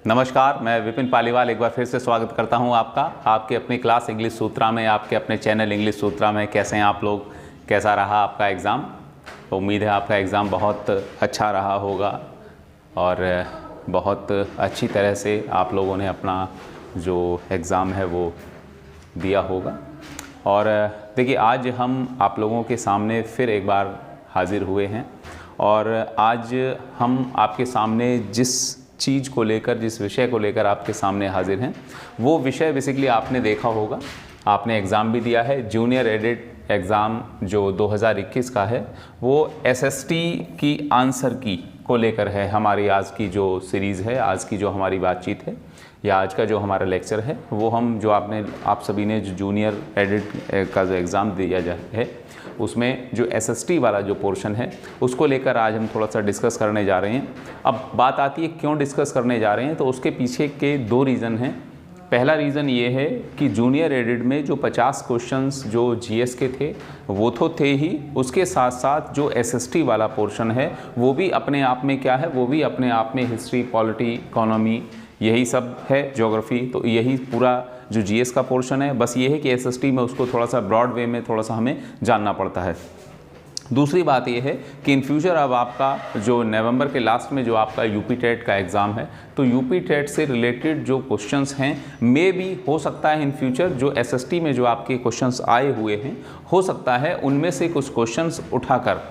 नमस्कार, मैं विपिन पालीवाल एक बार फिर से स्वागत करता हूं आपका आपके अपनी क्लास इंग्लिश सूत्रा में, आपके अपने चैनल इंग्लिश सूत्रा में। कैसे हैं आप लोग? कैसा रहा आपका एग्ज़ाम? उम्मीद है आपका एग्ज़ाम बहुत अच्छा रहा होगा और बहुत अच्छी तरह से आप लोगों ने अपना जो एग्ज़ाम है वो दिया होगा। और देखिए, आज हम आप लोगों के सामने फिर एक बार हाज़िर हुए हैं और आज हम आपके सामने जिस चीज़ को लेकर, जिस विषय को लेकर आपके सामने हाजिर हैं, वो विषय बेसिकली आपने देखा होगा, आपने एग्ज़ाम भी दिया है। जूनियर एडिट एग्ज़ाम जो 2021 का है वो एसएसटी की आंसर की को लेकर है। हमारी आज की जो सीरीज़ है, आज की जो हमारी बातचीत है या आज का जो हमारा लेक्चर है, वो हम जो आप सभी ने जो जूनियर एडिट का जो एग्ज़ाम दिया है उसमें जो एसएसटी वाला जो पोर्शन है उसको लेकर आज हम थोड़ा सा डिस्कस करने जा रहे हैं। अब बात आती है क्यों डिस्कस करने जा रहे हैं, तो उसके पीछे के दो रीज़न हैं। पहला रीज़न ये है कि जूनियर एडिट में जो 50 क्वेश्चंस जो जीएस के थे वो तो थे ही, उसके साथ साथ जो एसएसटी वाला पोर्शन है वो भी अपने आप में क्या है, वो भी अपने आप में हिस्ट्री, पॉलिटी, इकोनॉमी, यही सब है, ज्योग्राफी, तो यही पूरा जो जीएस का पोर्शन है। बस ये है कि एसएसटी में उसको थोड़ा सा ब्रॉड वे में थोड़ा सा हमें जानना पड़ता है। दूसरी बात ये है कि इन फ्यूचर अब आपका जो नवंबर के लास्ट में जो आपका यूपी टेट का एग्ज़ाम है, तो यूपी टेट से रिलेटेड जो क्वेश्चंस हैं मे भी हो सकता है इन फ्यूचर जो एसएसटी में जो आपके क्वेश्चंस आए हुए हैं, हो सकता है उनमें से कुछ क्वेश्चंस उठाकर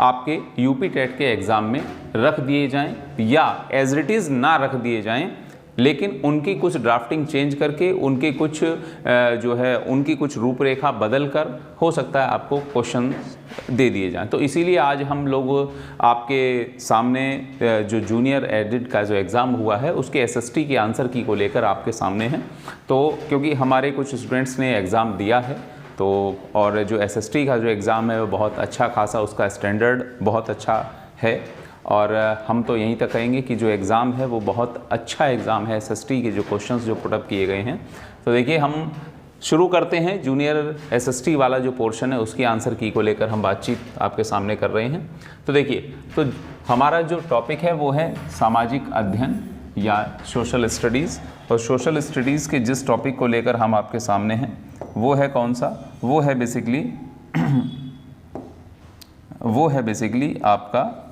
आपके यूपी टेट के एग्ज़ाम में रख दिए जाएं या एज इट इज़ ना रख दिए जाएं, लेकिन उनकी कुछ ड्राफ्टिंग चेंज करके उनके कुछ जो है उनकी कुछ रूपरेखा बदल कर हो सकता है आपको क्वेश्चन दे दिए जाएं। तो इसीलिए आज हम लोग आपके सामने जो जूनियर एडिट का जो एग्ज़ाम हुआ है उसके एसएसटी के आंसर की को लेकर आपके सामने हैं। तो क्योंकि हमारे कुछ स्टूडेंट्स ने एग्ज़ाम दिया है, तो और जो एसएसटी का जो एग्ज़ाम है वो बहुत अच्छा खासा, उसका स्टैंडर्ड बहुत अच्छा है और हम तो यहीं तक कहेंगे कि जो एग्ज़ाम है वो बहुत अच्छा एग्ज़ाम है। एसएसटी के जो क्वेश्चंस जो पुटअप किए गए हैं, तो देखिए हम शुरू करते हैं। जूनियर एसएसटी वाला जो पोर्शन है उसकी आंसर की को लेकर हम बातचीत आपके सामने कर रहे हैं। तो देखिए, तो हमारा जो टॉपिक है वो है सामाजिक अध्ययन या सोशल स्टडीज़। और सोशल स्टडीज़ के जिस टॉपिक को लेकर हम आपके सामने हैं वो है कौन सा, वो है बेसिकली आपका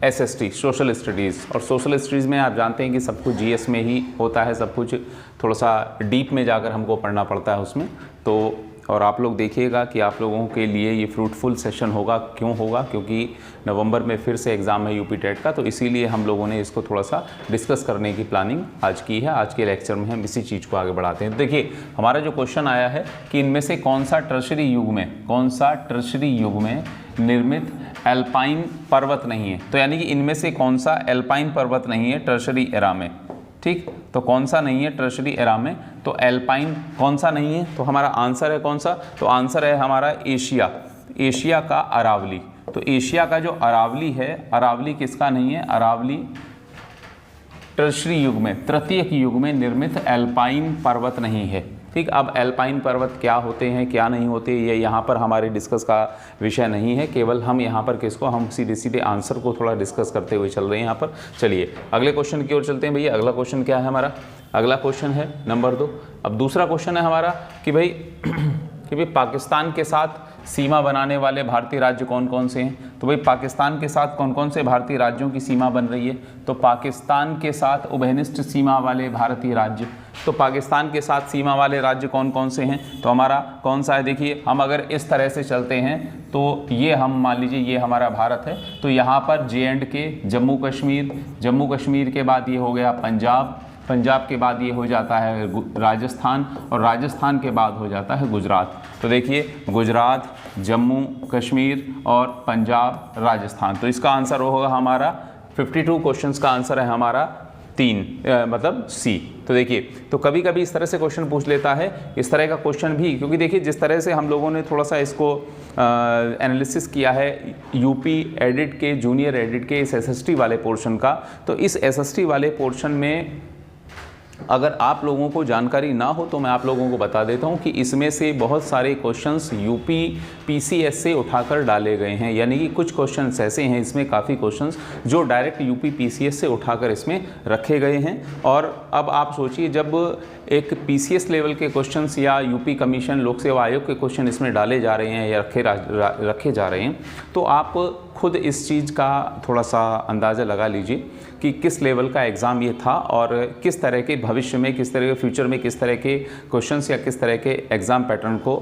एसएसटी, सोशल स्टडीज़। और सोशल स्टडीज़ में आप जानते हैं कि सब कुछ जीएस में ही होता है, सब कुछ थोड़ा सा डीप में जाकर हमको पढ़ना पड़ता है उसमें। तो और आप लोग देखिएगा कि आप लोगों के लिए ये फ्रूटफुल सेशन होगा। क्यों होगा? क्योंकि नवंबर में फिर से एग्ज़ाम है यूपी टेट का, तो इसीलिए हम लोगों ने इसको थोड़ा सा डिस्कस करने की प्लानिंग आज की है। आज के लेक्चर में हम इसी चीज़ को आगे बढ़ाते हैं। तो देखिए, हमारा जो क्वेश्चन आया है कि इनमें से कौन सा टर्शरी युग में निर्मित एल्पाइन पर्वत नहीं है। तो यानी कि इनमें से कौन सा एल्पाइन पर्वत नहीं है टर्शरी एरा में। ठीक, तो कौन सा नहीं है टर्शरी एरा में, तो एल्पाइन कौन सा नहीं है, तो हमारा आंसर है कौन सा, तो आंसर है हमारा एशिया का अरावली। तो एशिया का जो अरावली है, अरावली किसका नहीं है, अरावली टर्शरी युग में, तृतीयक युग में निर्मित एल्पाइन पर्वत नहीं है। ठीक, अब एल्पाइन पर्वत क्या होते हैं क्या नहीं होते ये यहाँ पर हमारे डिस्कस का विषय नहीं है। केवल हम यहाँ पर किसको, हम सीधे आंसर को थोड़ा डिस्कस करते हुए चल रहे हैं यहाँ पर। चलिए अगले क्वेश्चन की ओर चलते हैं भैया। अगला क्वेश्चन क्या है हमारा? अगला क्वेश्चन है नंबर 2। अब दूसरा क्वेश्चन है हमारा कि भाई पाकिस्तान के साथ सीमा बनाने वाले भारतीय राज्य कौन कौन से हैं। तो भाई पाकिस्तान के साथ कौन कौन से भारतीय राज्यों की सीमा बन रही है, तो पाकिस्तान के साथ उभयनिष्ठ सीमा वाले भारतीय राज्य। तो पाकिस्तान के साथ सीमा वाले राज्य कौन कौन से हैं, तो हमारा कौन सा है? देखिए, हम अगर इस तरह से चलते हैं तो ये हम मान लीजिए ये हमारा भारत है, तो यहाँ पर JNK, जम्मू कश्मीर के बाद ये हो गया पंजाब के बाद ये हो जाता है राजस्थान, और राजस्थान के बाद हो जाता है गुजरात। तो देखिए, गुजरात, जम्मू कश्मीर और पंजाब, राजस्थान। तो इसका आंसर होगा हमारा 52 क्वेश्चंस का आंसर है हमारा 3 मतलब सी। तो देखिए, तो कभी कभी इस तरह से क्वेश्चन पूछ लेता है, इस तरह का क्वेश्चन भी, क्योंकि देखिए जिस तरह से हम लोगों ने थोड़ा सा इसको एनालिसिस किया है यूपी एडिट के, जूनियर एडिट के इस एसएसटी वाले पोर्शन का, तो इस एसएसटी वाले पोर्शन में अगर आप लोगों को जानकारी ना हो तो मैं आप लोगों को बता देता हूं कि इसमें से बहुत सारे क्वेश्चंस यूपी पीसीएस से उठाकर डाले गए हैं, यानी कि कुछ क्वेश्चंस ऐसे हैं इसमें, काफ़ी क्वेश्चंस जो डायरेक्ट यूपी पीसीएस से उठाकर इसमें रखे गए हैं। और अब आप सोचिए, जब एक पीसीएस लेवल के क्वेश्चंस या यूपी कमीशन लोक सेवा आयोग के क्वेश्चन इसमें डाले जा रहे हैं या रखे जा रहे हैं, तो आप खुद इस चीज़ का थोड़ा सा अंदाज़ा लगा लीजिए कि किस लेवल का एग्ज़ाम ये था और किस तरह के भविष्य में, किस तरह के फ्यूचर में किस तरह के क्वेश्चंस या किस तरह के एग्ज़ाम पैटर्न को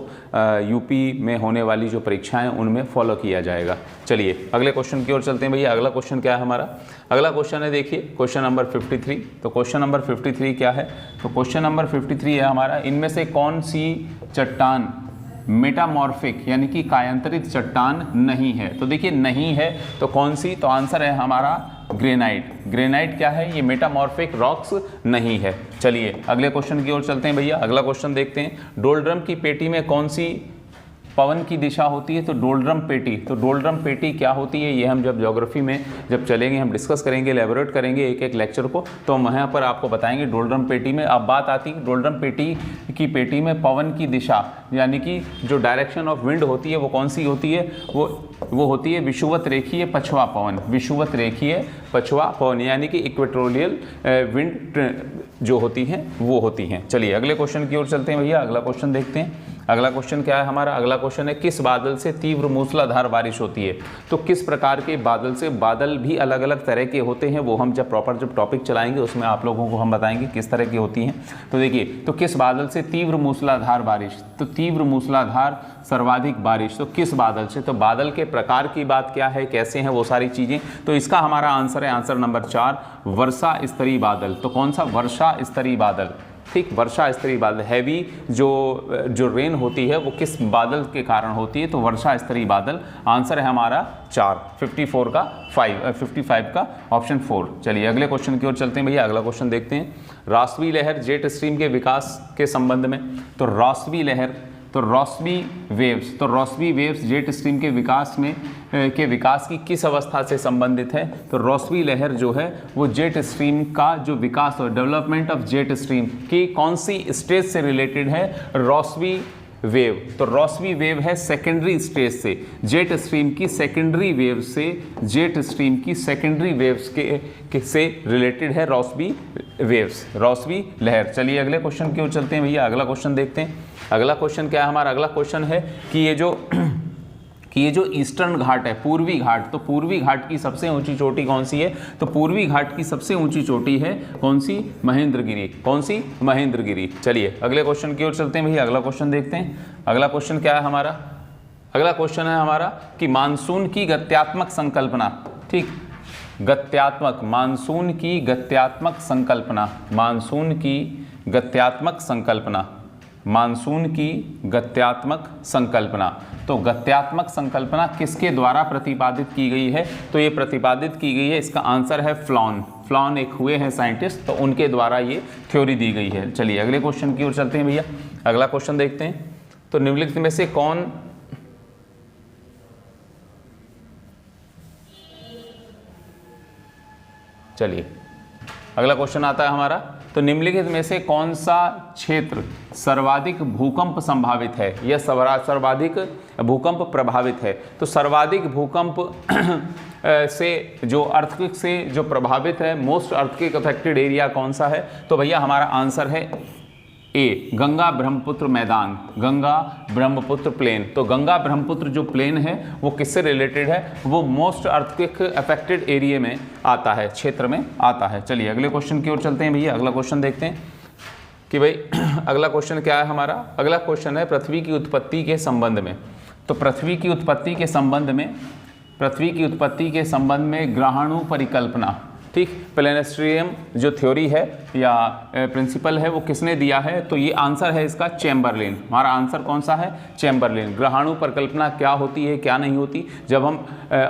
यूपी में होने वाली जो परीक्षाएं उनमें फॉलो किया जाएगा। चलिए अगले क्वेश्चन की ओर चलते हैं भैया। अगला क्वेश्चन क्या है हमारा? अगला क्वेश्चन है, देखिए क्वेश्चन नंबर 53। तो क्वेश्चन नंबर 53 क्या है? तो क्वेश्चन नंबर 53 है हमारा, इनमें से कौन सी चट्टान मेटामॉर्फिक यानी कि कायांतरित चट्टान नहीं है? तो देखिए नहीं है तो कौन सी? तो आंसर है हमारा ग्रेनाइट। ग्रेनाइट क्या है? ये मेटामॉर्फिक रॉक्स नहीं है। चलिए अगले क्वेश्चन की ओर चलते हैं भैया। अगला क्वेश्चन देखते हैं, डोलड्रम की पेटी में कौन सी पवन की दिशा होती है? तो डोलड्रम पेटी। तो डोलड्रम पेटी क्या होती है, ये हम जब ज्योग्राफी में जब चलेंगे हम डिस्कस करेंगे, एलैबोरेट करेंगे एक एक लेक्चर को, तो हम वहाँ पर आपको बताएंगे डोलड्रम पेटी में। अब बात आती है डोलड्रम पेटी में पवन की दिशा यानी कि जो डायरेक्शन ऑफ विंड होती है वो कौन सी होती है? वो होती है विषुवत रेखीय पछवा पवन। विषुवत रेखीय पछवा पवन यानी कि इक्वेटोरियल विंड जो होती हैं वो होती हैं। चलिए अगले क्वेश्चन की ओर चलते हैं भैया। अगला क्वेश्चन देखते हैं। अगला क्वेश्चन क्या है हमारा? अगला क्वेश्चन है, किस बादल से तीव्र मूसलाधार बारिश होती है? तो किस प्रकार के बादल से? बादल भी अलग अलग तरह के होते हैं, वो हम जब टॉपिक चलाएंगे उसमें आप लोगों को हम बताएंगे किस तरह की होती हैं। तो देखिए, तो किस बादल से तीव्र मूसलाधार बारिश? तो तीव्र मूसलाधार सर्वाधिक बारिश तो किस बादल से? तो बादल के प्रकार की बात क्या है, कैसे हैं वो सारी चीज़ें, तो इसका हमारा आंसर है आंसर नंबर 4, वर्षा स्तरीय बादल। तो कौन सा? वर्षा स्तरीय बादल। ठीक, वर्षा स्तरीय बादल। हैवी जो रेन होती है वो किस बादल के कारण होती है? तो वर्षा स्तरीय बादल। आंसर है हमारा 4, 55 का ऑप्शन 4। चलिए अगले क्वेश्चन की ओर चलते हैं भैया। अगला क्वेश्चन देखते हैं, रासवी लहर जेट स्ट्रीम के विकास के संबंध में। तो रासवी लहर, तो रोसबी वेव्स जेट स्ट्रीम के विकास की किस अवस्था से संबंधित है? तो रोसबी लहर जो है वो जेट स्ट्रीम का जो विकास और डेवलपमेंट ऑफ जेट स्ट्रीम की कौन सी स्टेज से रिलेटेड है? रोसबी वेव। तो रोसबी वेव है सेकेंडरी स्टेज से, जेट स्ट्रीम की सेकेंडरी वेव से, जेट स्ट्रीम की सेकेंडरी वेव्स के से रिलेटेड है रोसबी वेव्स, रोसबी लहर। चलिए अगले क्वेश्चन की ओर चलते हैं भैया। अगला क्वेश्चन देखते हैं। अगला क्वेश्चन क्या है हमारा? अगला क्वेश्चन है कि ये जो ईस्टर्न घाट है, पूर्वी घाट, तो पूर्वी घाट की सबसे ऊंची चोटी कौन सी है? तो पूर्वी घाट की सबसे ऊंची चोटी है कौन सी? महेंद्रगिरी। कौन सी? महेंद्रगिरी। चलिए अगले क्वेश्चन की ओर चलते हैं भैया। अगला क्वेश्चन देखते हैं। अगला क्वेश्चन क्या है हमारा? अगला क्वेश्चन है हमारा कि मानसून की गत्यात्मक संकल्पना। ठीक, गत्यात्मक, मानसून की गत्यात्मक संकल्पना, मानसून की गत्यात्मक संकल्पना, मानसून की गत्यात्मक संकल्पना। तो गत्यात्मक संकल्पना किसके द्वारा प्रतिपादित की गई है? तो ये प्रतिपादित की गई है, इसका आंसर है फ्लॉन एक हुए हैं साइंटिस्ट, तो उनके द्वारा ये थ्योरी दी गई है। चलिए अगले क्वेश्चन की ओर चलते हैं भैया। अगला क्वेश्चन देखते हैं, तो निम्नलिखित में से कौन चलिए अगला क्वेश्चन आता है हमारा, तो निम्नलिखित में से कौन सा क्षेत्र सर्वाधिक भूकंप संभावित है या सर्वाधिक भूकंप प्रभावित है? तो सर्वाधिक भूकंप से जो अर्थक्वेक से जो प्रभावित है, मोस्ट अर्थक्वेक अफेक्टेड एरिया कौन सा है? तो भैया हमारा आंसर है ए, गंगा ब्रह्मपुत्र मैदान, गंगा ब्रह्मपुत्र प्लेन। तो गंगा ब्रह्मपुत्र जो प्लेन है वो किससे रिलेटेड है? वो मोस्ट अर्थक्वेक अफेक्टेड एरिया में आता है, क्षेत्र में आता है। चलिए अगले क्वेश्चन की ओर चलते हैं भैया। अगला क्वेश्चन देखते हैं कि भाई अगला क्वेश्चन क्या है हमारा? अगला क्वेश्चन है पृथ्वी की उत्पत्ति के संबंध में। तो पृथ्वी की उत्पत्ति के संबंध में ग्रहाणु परिकल्पना, ठीक, प्लेनेस्ट्रियम जो थ्योरी है या प्रिंसिपल है वो किसने दिया है? तो ये आंसर है इसका चैम्बरलेन। हमारा आंसर कौन सा है? चैम्बरलेन। ग्रहाणु परिकल्पना क्या होती है, क्या नहीं होती, जब हम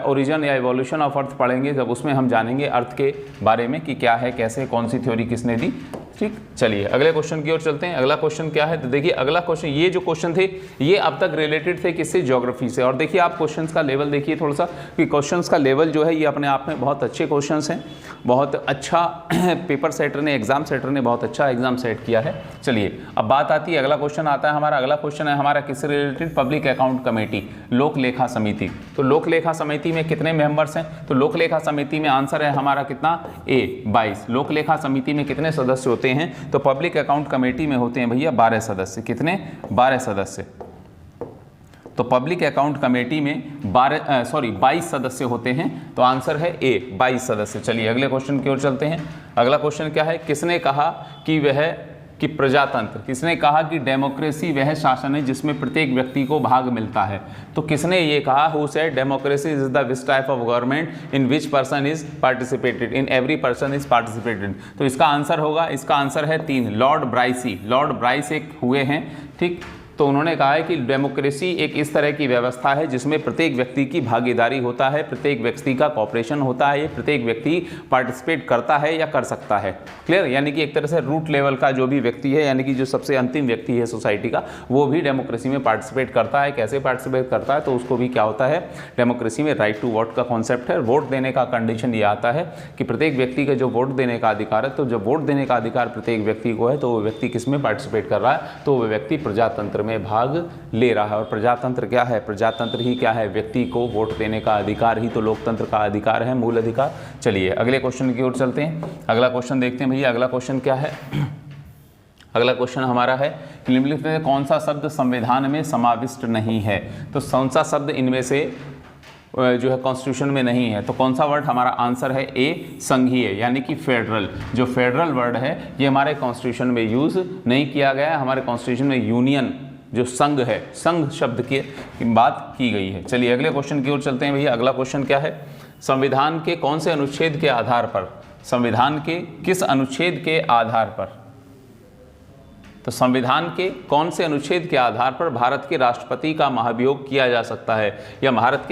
ओरिजिन या इवोल्यूशन ऑफ अर्थ पढ़ेंगे, जब उसमें हम जानेंगे अर्थ के बारे में कि क्या है, कैसे, कौन सी थ्योरी किसने दी। ठीक, चलिए अगले क्वेश्चन की ओर चलते हैं। अगला क्वेश्चन क्या है, तो देखिए अगला क्वेश्चन, ये जो क्वेश्चन थे ये अब तक रिलेटेड थे किससे, ज्योग्राफी से। और देखिए आप क्वेश्चंस का लेवल देखिए थोड़ा सा, कि क्वेश्चंस का लेवल जो है ये अपने आप में बहुत अच्छे क्वेश्चंस हैं, बहुत अच्छा पेपर सेटर ने, एग्जाम सेटर ने बहुत अच्छा एग्जाम सेट किया है। चलिए अब बात आती है, अगला क्वेश्चन आता है हमारा, अगला क्वेश्चन है हमारा किससे रिलेटेड, पब्लिक अकाउंट कमेटी, लोक लेखा समिति। तो लोक लेखा समिति में कितने मेंबर्स हैं, तो लोक लेखा समिति में आंसर है हमारा कितना, ए 22। लोक लेखा समिति में कितने सदस्य होते हैं, तो पब्लिक अकाउंट कमेटी में होते हैं भैया 12 सदस्य। कितने, 12 सदस्य। तो पब्लिक अकाउंट कमेटी में 22 सदस्य होते हैं, तो आंसर है ए 22 सदस्य। चलिए अगले क्वेश्चन की ओर चलते हैं। अगला क्वेश्चन क्या है, किसने कहा कि प्रजातंत्र, किसने कहा कि डेमोक्रेसी वह शासन है जिसमें प्रत्येक व्यक्ति को भाग मिलता है। तो किसने ये कहा, who said democracy is the which type of government in which person is participated, in every person is participated. तो इसका आंसर होगा, इसका आंसर है 3, लॉर्ड ब्राइसी। लॉर्ड ब्राइस एक हुए हैं, ठीक। तो उन्होंने कहा है कि डेमोक्रेसी एक इस तरह की व्यवस्था है जिसमें प्रत्येक व्यक्ति की भागीदारी होता है, प्रत्येक व्यक्ति का कॉपरेशन होता है, प्रत्येक व्यक्ति पार्टिसिपेट करता है या कर सकता है। क्लियर, यानी कि एक तरह से रूट लेवल का जो भी व्यक्ति है, यानी कि जो सबसे अंतिम व्यक्ति है सोसाइटी का, वो भी डेमोक्रेसी में पार्टिसिपेट करता है। कैसे पार्टिसिपेट करता है, तो उसको भी क्या होता है, डेमोक्रेसी में राइट टू वोट का कॉन्सेप्ट है। वोट देने का कंडीशन ये आता है कि प्रत्येक व्यक्ति का जो वोट देने का अधिकार है, तो जब वोट देने का अधिकार प्रत्येक व्यक्ति को है, तो वो व्यक्ति किस में पार्टिसिपेट कर रहा है, तो वो व्यक्ति प्रजातंत्र में भाग ले रहा है। और प्रजातंत्र क्या है, प्रजातंत्र ही क्या है, व्यक्ति को वोट देने का अधिकार ही तो लोकतंत्र का अधिकार है, मूल अधिकार। चलिए अगले क्वेश्चन की ओर चलते हैं। अगला क्वेश्चन देखते हैं भैया, अगला क्वेश्चन क्या है। अगला क्वेश्चन हमारा है कि निम्नलिखित में कौन सा शब्द संविधान में समाविष्ट नहीं है। तो कौन सा शब्द इनमें से जो है कॉन्स्टिट्यूशन में नहीं है, तो कौन सा वर्ड, हमारा आंसर है ए संघीय, यानी कि फेडरल। जो फेडरल वर्ड है ये हमारे कॉन्स्टिट्यूशन में यूज नहीं किया गया है। हमारे कॉन्स्टिट्यूशन में यूनियन जो संघ है, संघ शब्द की बात की गई है। चलिए अगले क्वेश्चन की ओर चलते हैं भैया। अगला क्वेश्चन क्या है, संविधान के कौन से अनुच्छेद के आधार पर, संविधान के किस अनुच्छेद के आधार पर, तो संविधान के कौन से अनुच्छेद के आधार पर भारत के राष्ट्रपति का महाभियोग किया जा सकता है, या भारत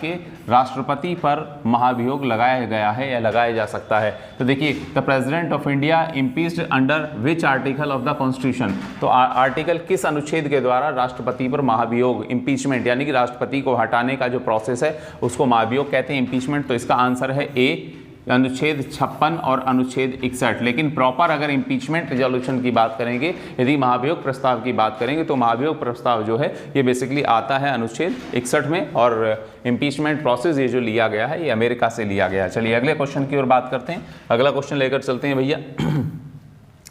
के राष्ट्रपति पर महाभियोग लगाया गया है या लगाया जा सकता है। तो देखिए, the president of India impeached under which article of the constitution. तो आर्टिकल किस अनुच्छेद के द्वारा राष्ट्रपति पर महाभियोग, इम्पीचमेंट, यानी कि राष्ट्रपति को हटाने का जो प्रोसेस है उसको महाभियोग कहते हैं, इम्पीचमेंट। तो इसका आंसर है ए अनुच्छेद 56 और अनुच्छेद 61। लेकिन प्रॉपर अगर इम्पीचमेंट रेजोल्यूशन की बात करेंगे, यदि महाभियोग प्रस्ताव की बात करेंगे, तो महाभियोग प्रस्ताव जो है ये बेसिकली आता है अनुच्छेद 61 में, और इम्पीचमेंट प्रोसेस ये जो लिया गया है ये अमेरिका से लिया गया है। चलिए अगले क्वेश्चन की ओर बात करते हैं। अगला क्वेश्चन लेकर चलते हैं भैया,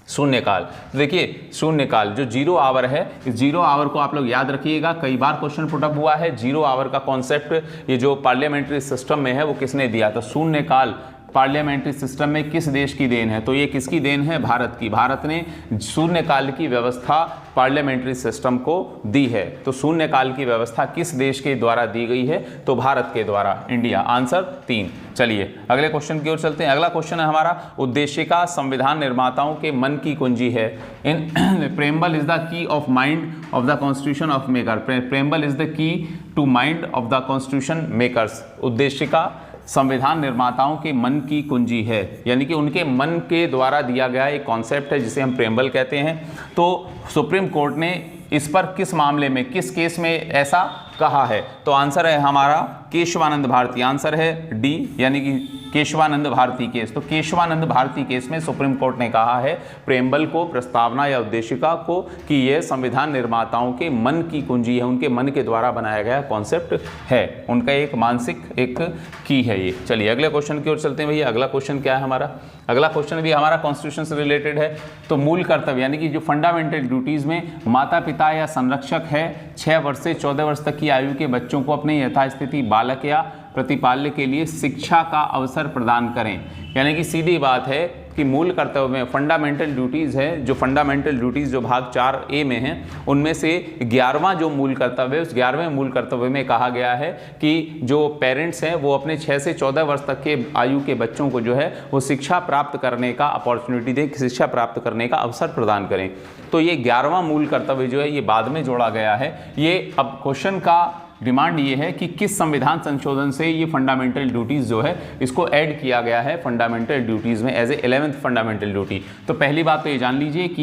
शून्यकाल। देखिए शून्यकाल जो 0 आवर है, इस 0 आवर को आप लोग याद रखिएगा, कई बार क्वेश्चन पुटअप हुआ है। 0 आवर का कॉन्सेप्ट ये जो पार्लियामेंट्री सिस्टम में है वो किसने दिया, तो शून्यकाल पार्लियामेंट्री सिस्टम में किस देश की देन है, तो ये किसकी देन है, भारत की। भारत ने शून्यकाल की व्यवस्था पार्लियामेंट्री सिस्टम को दी है। तो शून्यकाल की व्यवस्था किस देश के द्वारा दी गई है, तो भारत के द्वारा, इंडिया। आंसर 3। चलिए अगले क्वेश्चन की ओर चलते हैं। अगला क्वेश्चन है हमारा, उद्देशिका संविधान निर्माताओं के मन की कुंजी है। In preamble is the key of mind of the constitution of maker. Preamble is the key to mind of the constitution makers. उद्देशिका संविधान निर्माताओं के मन की कुंजी है, यानी कि उनके मन के द्वारा दिया गया एक कॉन्सेप्ट है जिसे हम प्रेम्बल कहते हैं। तो सुप्रीम कोर्ट ने इस पर किस मामले में, किस केस में ऐसा कहा है, तो आंसर है हमारा केशवानंद भारती। आंसर है डी, यानी कि केशवानंद भारती केस। तो केशवानंद भारती केस में सुप्रीम कोर्ट ने कहा है प्रेम्बल को, प्रस्तावना या उद्देशिका को, कि यह संविधान निर्माताओं के मन की कुंजी है, उनके मन के द्वारा बनाया गया कॉन्सेप्ट है, उनका एक मानसिक एक की है ये। चलिए अगले क्वेश्चन की ओर चलते हैं भैया। अगला क्वेश्चन क्या है हमारा, अगला क्वेश्चन भी हमारा कॉन्स्टिट्यूशन से रिलेटेड है। तो मूल कर्तव्य, यानी कि जो फंडामेंटल ड्यूटीज में माता पिता या संरक्षक है 6 वर्ष से 14 वर्ष तक की आयु के बच्चों को अपने यथास्थिति बालक या प्रतिपाल्य के लिए शिक्षा का अवसर प्रदान करें। यानी कि सीधी बात है कि मूल कर्तव्य में फंडामेंटल ड्यूटीज़ है, जो फंडामेंटल ड्यूटीज़ जो भाग 4A में हैं, उनमें से 11वां जो मूल कर्तव्य है, उस 11वें मूल कर्तव्य में कहा गया है कि जो पेरेंट्स हैं वो अपने 6 से 14 वर्ष तक के आयु के बच्चों को जो है वो शिक्षा प्राप्त करने का अपॉर्चुनिटी दें, शिक्षा प्राप्त करने का अवसर प्रदान करें। तो ये 11वां मूल कर्तव्य जो है ये बाद में जोड़ा गया है। ये अब क्वेश्चन का डिमांड ये है कि किस संविधान संशोधन से ये फंडामेंटल ड्यूटीज़ जो है इसको ऐड किया गया है फंडामेंटल ड्यूटीज़ में as a 11th fundamental duty. तो पहली बात तो ये जान लीजिए कि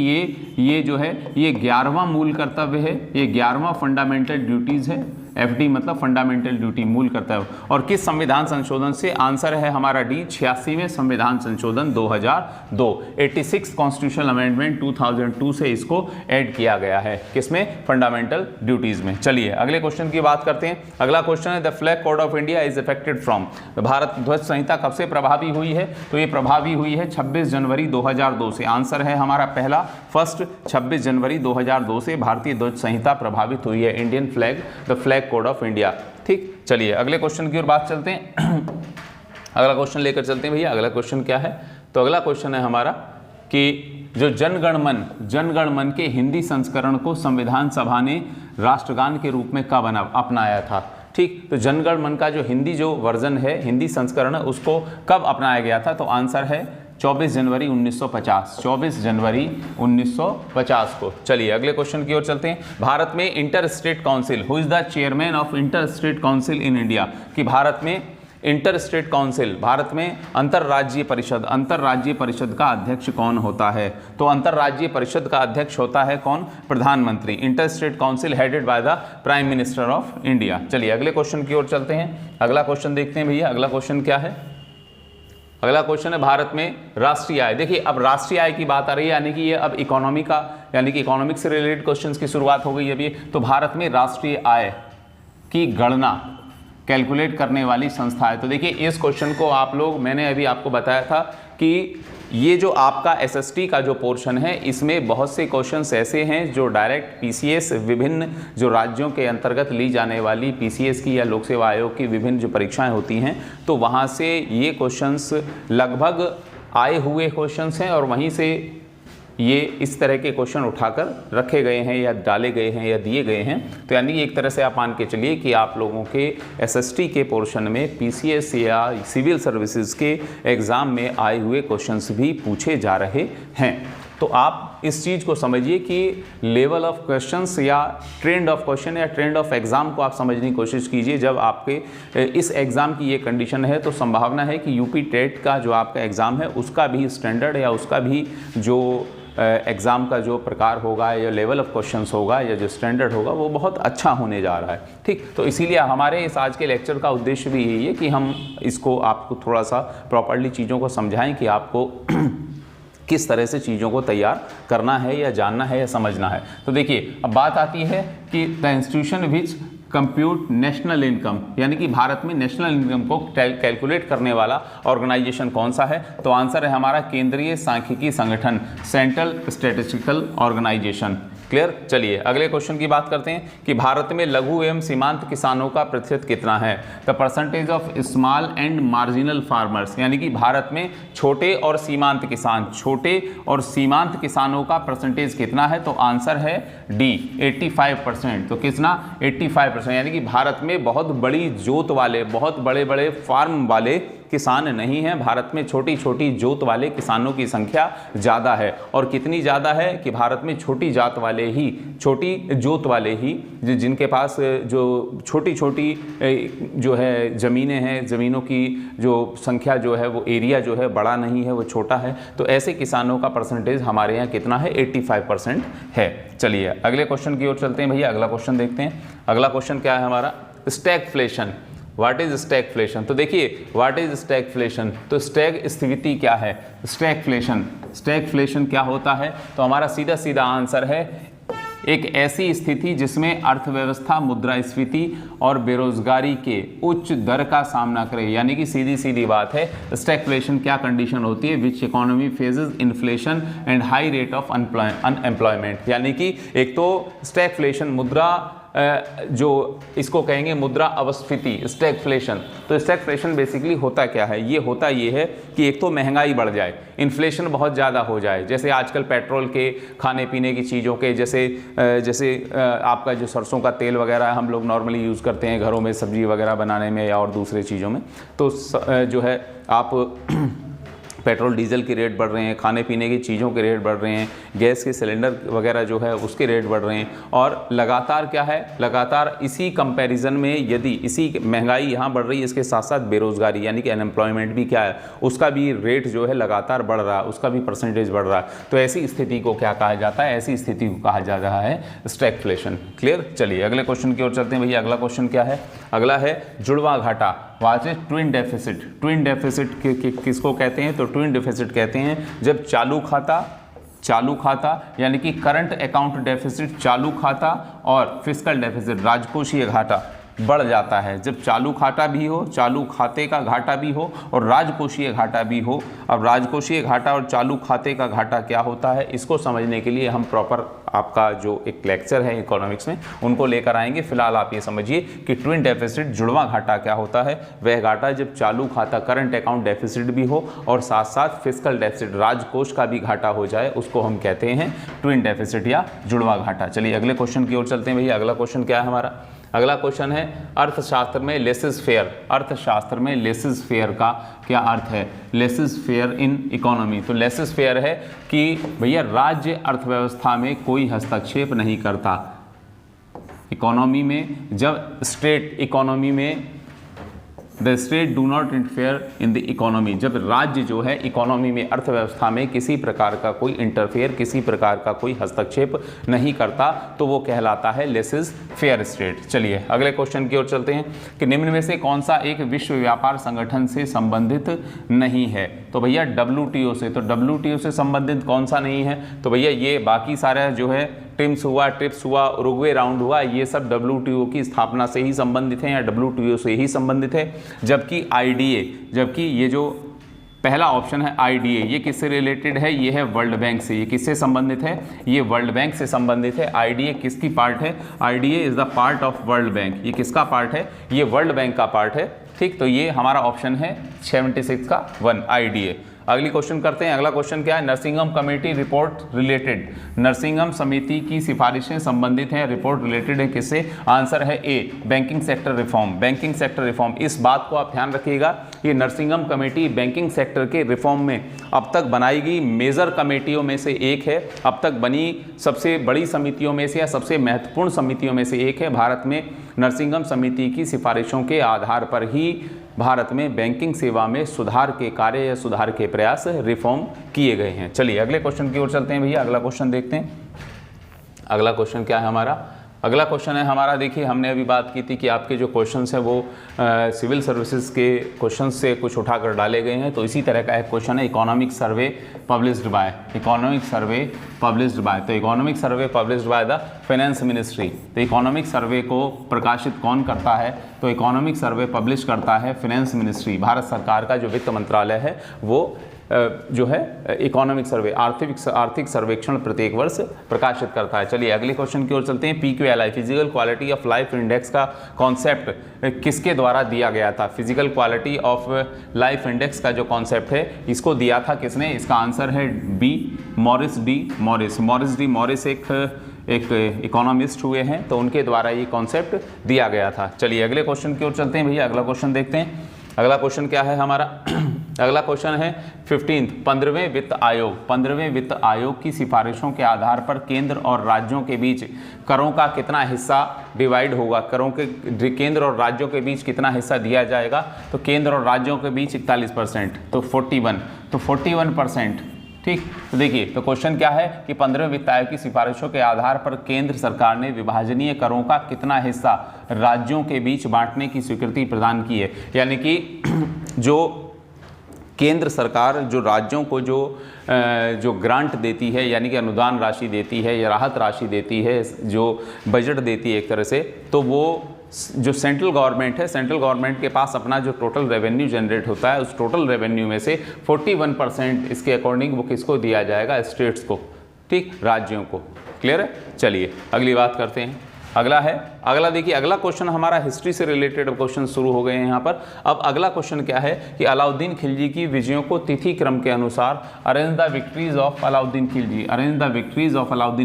ये जो है ये 11वां मूल कर्तव्य है, ये 11वां फंडामेंटल ड्यूटीज़ है। FD मतलब फंडामेंटल ड्यूटी, मूल कर्तव्य। और किस संविधान संशोधन से? आंसर है हमारा डी, 86वें संविधान संशोधन 2002, 86 कॉन्स्टिट्यूशनल अमेंडमेंट 2002 से इसको ऐड किया गया है। किसमें? फंडामेंटल ड्यूटीज में। चलिए अगले क्वेश्चन की बात करते हैं। अगला क्वेश्चन है the flag code of India is affected from. Bharat ध्वज संहिता कब से प्रभावी हुई है? तो ये प्रभावी हुई है 26 जनवरी 2002 से। आंसर है हमारा पहला, फर्स्ट 26 जनवरी 2002 से भारतीय ध्वज संहिता प्रभावित हुई है। Indian flag, the flag code of India. ठीक, चलिए अगले क्वेश्चन की ओर बात चलते हैं। अगला क्वेश्चन लेकर चलते हैं भैया। अगला क्वेश्चन क्या है? तो अगला क्वेश्चन है हमारा कि जो जनगण मन के हिंदी संस्करण को संविधान सभा ने राष्ट्रगान के रूप में कब अपनाया था? ठीक, तो जनगण मन का जो हिंदी जो वर्जन है, हिंदी संस्करण है, उसको कब अपनाया गया था? तो आंसर है 24 जनवरी 1950, 24 जनवरी 1950 को। चलिए अगले क्वेश्चन की ओर चलते हैं। भारत में inter state council, who is the chairman of inter state council in India? कि भारत में इंटर स्टेट काउंसिल, भारत में अंतर्राज्यीय परिषद का अध्यक्ष कौन होता है? तो अंतर्राज्यीय परिषद का अध्यक्ष होता है कौन? प्रधानमंत्री। Inter state council headed by the prime minister of India. चलिए अगले क्वेश्चन की ओर चलते हैं। अगला क्वेश्चन देखते हैं भैया। अगला क्वेश्चन क्या है? अगला क्वेश्चन है भारत में राष्ट्रीय आय। देखिए अब राष्ट्रीय आय की बात आ रही है, यानी कि ये अब इकोनॉमी का, यानी कि इकोनॉमिक्स से रिलेटेड क्वेश्चंस की शुरुआत हो गई अभी। तो भारत में राष्ट्रीय आय की गणना कैलकुलेट करने वाली संस्था है। तो देखिए इस क्वेश्चन को आप लोग, मैंने अभी आपको बताया था कि ये जो आपका SST का जो पोर्शन है, इसमें बहुत से क्वेश्चंस ऐसे हैं जो डायरेक्ट PCS, विभिन्न जो राज्यों के अंतर्गत ली जाने वाली PCS की या लोक सेवा आयोग की विभिन्न जो परीक्षाएं होती हैं, तो वहाँ से ये क्वेश्चंस लगभग आए हुए क्वेश्चंस हैं और वहीं से ये इस तरह के क्वेश्चन उठाकर रखे गए हैं या डाले गए हैं या दिए गए हैं। तो यानी एक तरह से आप मान के चलिए कि आप लोगों के SST के पोर्शन में PCS या सिविल सर्विसेज के एग्ज़ाम में आए हुए क्वेश्चंस भी पूछे जा रहे हैं। तो आप इस चीज़ को समझिए कि लेवल ऑफ क्वेश्चंस या ट्रेंड ऑफ क्वेश्चन या ट्रेंड ऑफ एग्ज़ाम को आप समझने की कोशिश कीजिए। जब आपके इस एग्ज़ाम की ये कंडीशन है तो संभावना है कि UP टेट का जो आपका एग्ज़ाम है उसका भी स्टैंडर्ड या उसका भी जो एग्ज़ाम का जो प्रकार होगा या लेवल ऑफ क्वेश्चंस होगा या जो स्टैंडर्ड होगा वो बहुत अच्छा होने जा रहा है। ठीक, तो इसीलिए हमारे इस आज के लेक्चर का उद्देश्य भी यही है कि हम इसको आपको थोड़ा सा प्रॉपर्ली चीज़ों को समझाएं कि आपको किस तरह से चीज़ों को तैयार करना है या जानना है या समझना है। तो देखिए अब बात आती है कि the institution which compute national income, यानी कि भारत में नेशनल इनकम को कैलकुलेट करने वाला ऑर्गेनाइजेशन कौन सा है? तो आंसर है हमारा केंद्रीय सांख्यिकी संगठन, सेंट्रल स्टैटिस्टिकल ऑर्गेनाइजेशन। क्लियर? चलिए अगले क्वेश्चन की बात करते हैं कि भारत में लघु एवं सीमांत किसानों का प्रतिशत कितना है? The percentage of small and marginal farmers, यानी कि भारत में छोटे और सीमांत किसानों का परसेंटेज कितना है? तो आंसर है डी, 85%। तो कितना? 85%, यानी कि भारत में बहुत बड़ी जोत वाले, बहुत बड़े बड़े फार्म वाले किसान नहीं हैं। भारत में छोटी छोटी जोत वाले किसानों की संख्या ज़्यादा है। और कितनी ज़्यादा है कि भारत में छोटी जोत वाले ही जिनके पास जो छोटी छोटी जो है ज़मीनें हैं, ज़मीनों की जो संख्या जो है वो एरिया जो है बड़ा नहीं है, वो छोटा है। तो ऐसे किसानों का परसेंटेज हमारे यहाँ कितना है? 85% है। चलिए अगले क्वेश्चन की ओर चलते हैं भैया। अगला क्वेश्चन देखते हैं। अगला क्वेश्चन क्या है हमारा? स्टैगफ्लेशन। What is stagflation? तो देखिए व्हाट इज स्टैगफ्लेशन, तो स्टैग स्थिति क्या है? स्टैगफ्लेशन क्या होता है? तो हमारा सीधा सीधा आंसर है एक ऐसी स्थिति जिसमें अर्थव्यवस्था मुद्रास्फीति और बेरोजगारी के उच्च दर का सामना करे। यानी कि सीधी सीधी बात है, स्टैगफ्लेशन क्या कंडीशन होती है? Which economy faces inflation and high rate of unemployment. यानी कि एक तो स्टैगफ्लेशन, मुद्रा जो इसको कहेंगे मुद्रा अपस्फीति, स्टैगफ्लेशन। तो स्टैगफ्लेशन बेसिकली होता क्या है? ये होता ये है कि एक तो महंगाई बढ़ जाए, इन्फ्लेशन बहुत ज़्यादा हो जाए। जैसे आजकल पेट्रोल के, खाने पीने की चीज़ों के, जैसे आपका जो सरसों का तेल वगैरह हम लोग नॉर्मली यूज़ करते हैं घरों में सब्जी वगैरह बनाने में या और दूसरे चीज़ों में, तो जो है आप पेट्रोल डीजल के रेट बढ़ रहे हैं, खाने पीने की चीज़ों के रेट बढ़ रहे हैं, गैस के सिलेंडर वगैरह जो है उसके रेट बढ़ रहे हैं। और लगातार क्या है, लगातार इसी कंपैरिजन में यदि इसी महंगाई यहाँ बढ़ रही है, इसके साथ साथ बेरोजगारी यानी कि अनएम्प्लॉयमेंट भी क्या है, उसका भी रेट जो है लगातार बढ़ रहा है, उसका भी परसेंटेज बढ़ रहा है। तो ऐसी स्थिति को क्या कहा जाता है, ऐसी स्थिति को कहा जा रहा है स्टैगफ्लेशन। क्लियर। चलिए अगले क्वेश्चन की ओर चलते हैं भैया। अगला क्वेश्चन क्या है, अगला है जुड़वा घाटा। What is twin deficit. Twin deficit किसको कहते हैं, तो ट्विन डेफिसिट कहते हैं जब चालू खाता यानी कि करंट अकाउंट डेफिसिट, चालू खाता और फिस्कल डेफिसिट राजकोषीय घाटा बढ़ जाता है। जब चालू खाता भी हो, चालू खाते का घाटा भी हो और राजकोषीय घाटा भी हो। अब राजकोषीय घाटा और चालू खाते का घाटा क्या होता है, इसको समझने के लिए हम प्रॉपर आपका जो एक लेक्चर है इकोनॉमिक्स में उनको लेकर आएंगे। फिलहाल आप ये समझिए कि ट्विन डेफिसिट जुड़वा घाटा क्या होता है। वह घाटा जब चालू खाता करंट अकाउंट डेफिसिट भी हो और साथ साथ फिस्कल डेफिसिट राजकोष का भी घाटा हो जाए, उसको हम कहते हैं ट्विन डेफिसिट या जुड़वा घाटा। चलिए अगले क्वेश्चन की ओर चलते हैं भैया। अगला क्वेश्चन क्या है हमारा, अगला क्वेश्चन है अर्थशास्त्र में लेसिस फेयर। अर्थशास्त्र में लेसिस फेयर का क्या अर्थ है, लेसिस फेयर इन इकोनॉमी। तो लेसिस फेयर है कि भैया राज्य अर्थव्यवस्था में कोई हस्तक्षेप नहीं करता। इकोनॉमी में जब स्टेट इकोनॉमी में the state do not interfere in the economy, जब राज्य जो है इकोनॉमी में अर्थव्यवस्था में किसी प्रकार का कोई इंटरफेयर, किसी प्रकार का कोई हस्तक्षेप नहीं करता, तो वो कहलाता है लेसिस फेयर स्टेट। चलिए अगले क्वेश्चन की ओर चलते हैं कि निम्न में से कौन सा एक विश्व व्यापार संगठन से संबंधित नहीं है। तो भैया WTO से। तो WTO से संबंधित कौन सा नहीं है, तो भैया ये बाकी सारा जो है टिम्स हुआ, ट्रिप्स हुआ, उरुग्वे राउंड हुआ, ये सब WTO की स्थापना से ही संबंधित है या WTO से ही संबंधित है। जबकि IDA, जबकि ये जो पहला ऑप्शन है IDA, ये किससे रिलेटेड है, ये है वर्ल्ड बैंक से। ये किससे संबंधित है, ये वर्ल्ड बैंक से संबंधित है। IDA किसकी पार्ट है, IDA is the part of world bank. ये किसका पार्ट है, ये वर्ल्ड बैंक का पार्ट है। ठीक, तो ये हमारा ऑप्शन है 76 का 1 IDA। अगली क्वेश्चन करते हैं। अगला क्वेश्चन क्या है, Narasimham committee report related. Narasimham समिति की सिफारिशें संबंधित हैं, रिपोर्ट रिलेटेड है किससे, आंसर है A banking sector reform. Banking sector reform, इस बात को आप ध्यान रखिएगा, ये नरसिंघम कमेटी बैंकिंग सेक्टर के रिफॉर्म में अब तक बनाई गई मेजर कमेटियों में से एक है। अब तक बनी सबसे बड़ी समितियों में से या सबसे महत्वपूर्ण समितियों में से एक है। भारत में नरसिंघम समिति की सिफारिशों के आधार पर ही भारत में बैंकिंग सेवा में सुधार के कार्य या सुधार के प्रयास रिफॉर्म किए गए हैं। चलिए अगले क्वेश्चन की ओर चलते हैं भैया। अगला क्वेश्चन देखते हैं। अगला क्वेश्चन क्या है हमारा, अगला क्वेश्चन है हमारा, देखिए हमने अभी बात की थी कि आपके जो क्वेश्चंस हैं वो सिविल सर्विसेज के क्वेश्चंस से कुछ उठाकर डाले गए हैं। तो इसी तरह का एक क्वेश्चन है economic survey published by, economic survey published by. तो economic survey published by the finance ministry. तो इकोनॉमिक सर्वे को प्रकाशित कौन करता है, तो इकोनॉमिक सर्वे पब्लिश करता है फाइनेंस मिनिस्ट्री। भारत सरकार का जो वित्त मंत्रालय है वो जो है इकोनॉमिक सर्वे आर्थिक सर्वेक्षण प्रत्येक वर्ष प्रकाशित करता है। चलिए अगले क्वेश्चन की ओर चलते हैं। PQLI physical quality of life index का कॉन्सेप्ट किसके द्वारा दिया गया था। Physical quality of life index का जो कॉन्सेप्ट है इसको दिया था किसने, इसका आंसर है बी मॉरिस डी मॉरिस एक इकोनॉमिस्ट हुए हैं, तो उनके द्वारा ये कॉन्सेप्ट दिया गया था। चलिए अगले क्वेश्चन की ओर चलते हैं भैया। अगला क्वेश्चन देखते हैं। अगला क्वेश्चन क्या है हमारा अगला क्वेश्चन है 15वें वित्त आयोग। 15वें वित्त आयोग की सिफारिशों के आधार पर केंद्र और राज्यों के बीच करों का कितना हिस्सा डिवाइड होगा, करों के केंद्र और राज्यों के बीच कितना हिस्सा दिया जाएगा। तो केंद्र और राज्यों के बीच 41%, तो 41%। ठीक, तो देखिए तो क्वेश्चन क्या है कि 15वें वित्त आयोग की सिफारिशों के आधार पर केंद्र सरकार ने विभाजनीय करों का कितना हिस्सा राज्यों के बीच बांटने की स्वीकृति प्रदान की है। यानी कि जो केंद्र सरकार जो राज्यों को जो ग्रांट देती है, यानी कि अनुदान राशि देती है या राहत राशि देती है, जो बजट देती है एक तरह से, तो वो जो सेंट्रल गवर्नमेंट है, सेंट्रल गवर्नमेंट के पास अपना जो टोटल रेवेन्यू जनरेट होता है, उस टोटल रेवेन्यू में से 41% इसके अकॉर्डिंग वो किसको दिया जाएगा, स्टेट्स को, ठीक, राज्यों को। क्लियर है। चलिए अगली बात करते हैं। अगला देखिए, अगला क्वेश्चन हमारा हिस्ट्री से रिलेटेड क्वेश्चन शुरू हो गए हैं यहाँ पर। अब अगला क्वेश्चन क्या है कि अलाउद्दीन खिलजी की विजयों को तिथि क्रम के अनुसार arrange the victories of Alauddin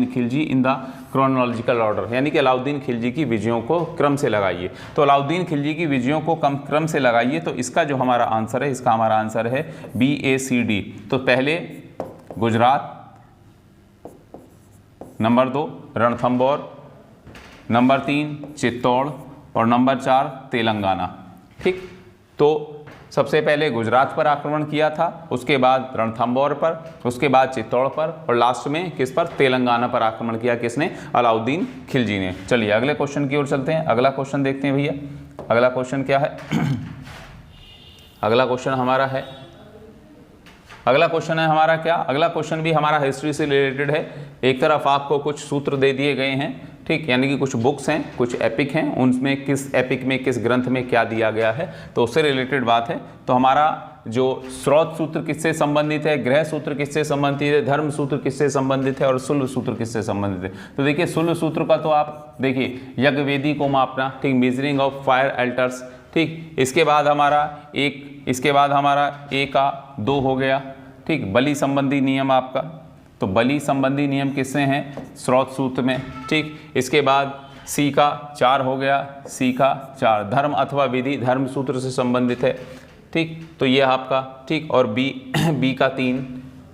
Khilji in the chronological order, यानी कि अलाउद्दीन खिलजी की विजयों को क्रम से लगाइए। तो अलाउद्दीन खिलजी की विजयों को क्रम से लगाइए, तो इसका जो हमारा आंसर है, इसका हमारा आंसर है BACD। तो पहले गुजरात, नंबर 2 रणथंबोर, नंबर 3 चित्तौड़ और नंबर 4 तेलंगाना। ठीक, तो सबसे पहले गुजरात पर आक्रमण किया था, उसके बाद रणथंबोर पर, उसके बाद चित्तौड़ पर और लास्ट में किस पर, तेलंगाना पर आक्रमण किया किसने, अलाउद्दीन खिलजी ने। चलिए अगले क्वेश्चन की ओर चलते हैं। अगला क्वेश्चन देखते हैं भैया, अगला क्वेश्चन क्या है। अगला क्वेश्चन हमारा है, अगला क्वेश्चन है हमारा क्या, अगला क्वेश्चन भी हमारा हिस्ट्री से रिलेटेड है। एक तरफ आपको कुछ सूत्र दे दिए गए हैं, ठीक, यानी कि कुछ बुक्स हैं, कुछ एपिक हैं, उनमें किस एपिक में किस ग्रंथ में क्या दिया गया है, तो उससे रिलेटेड बात है। तो हमारा जो स्रोत सूत्र किससे संबंधित है, गृह सूत्र किससे संबंधित है, धर्म सूत्र किससे संबंधित है और सुल्ल सूत्र किससे संबंधित है। तो देखिए सुल्ल सूत्र का तो आप देखिए यज्ञ वेदी को मापना, ठीक, मेजरिंग ऑफ फायर अल्टर्स, ठीक, इसके बाद हमारा A का 2 हो गया, ठीक, बलि संबंधी नियम आपका, तो बलि संबंधी नियम किससे हैं, स्रोत सूत्र में, ठीक, इसके बाद C का 4 हो गया, C का 4 धर्म अथवा विधि, धर्म सूत्र से संबंधित है, ठीक, तो ये आपका, ठीक, और B का 3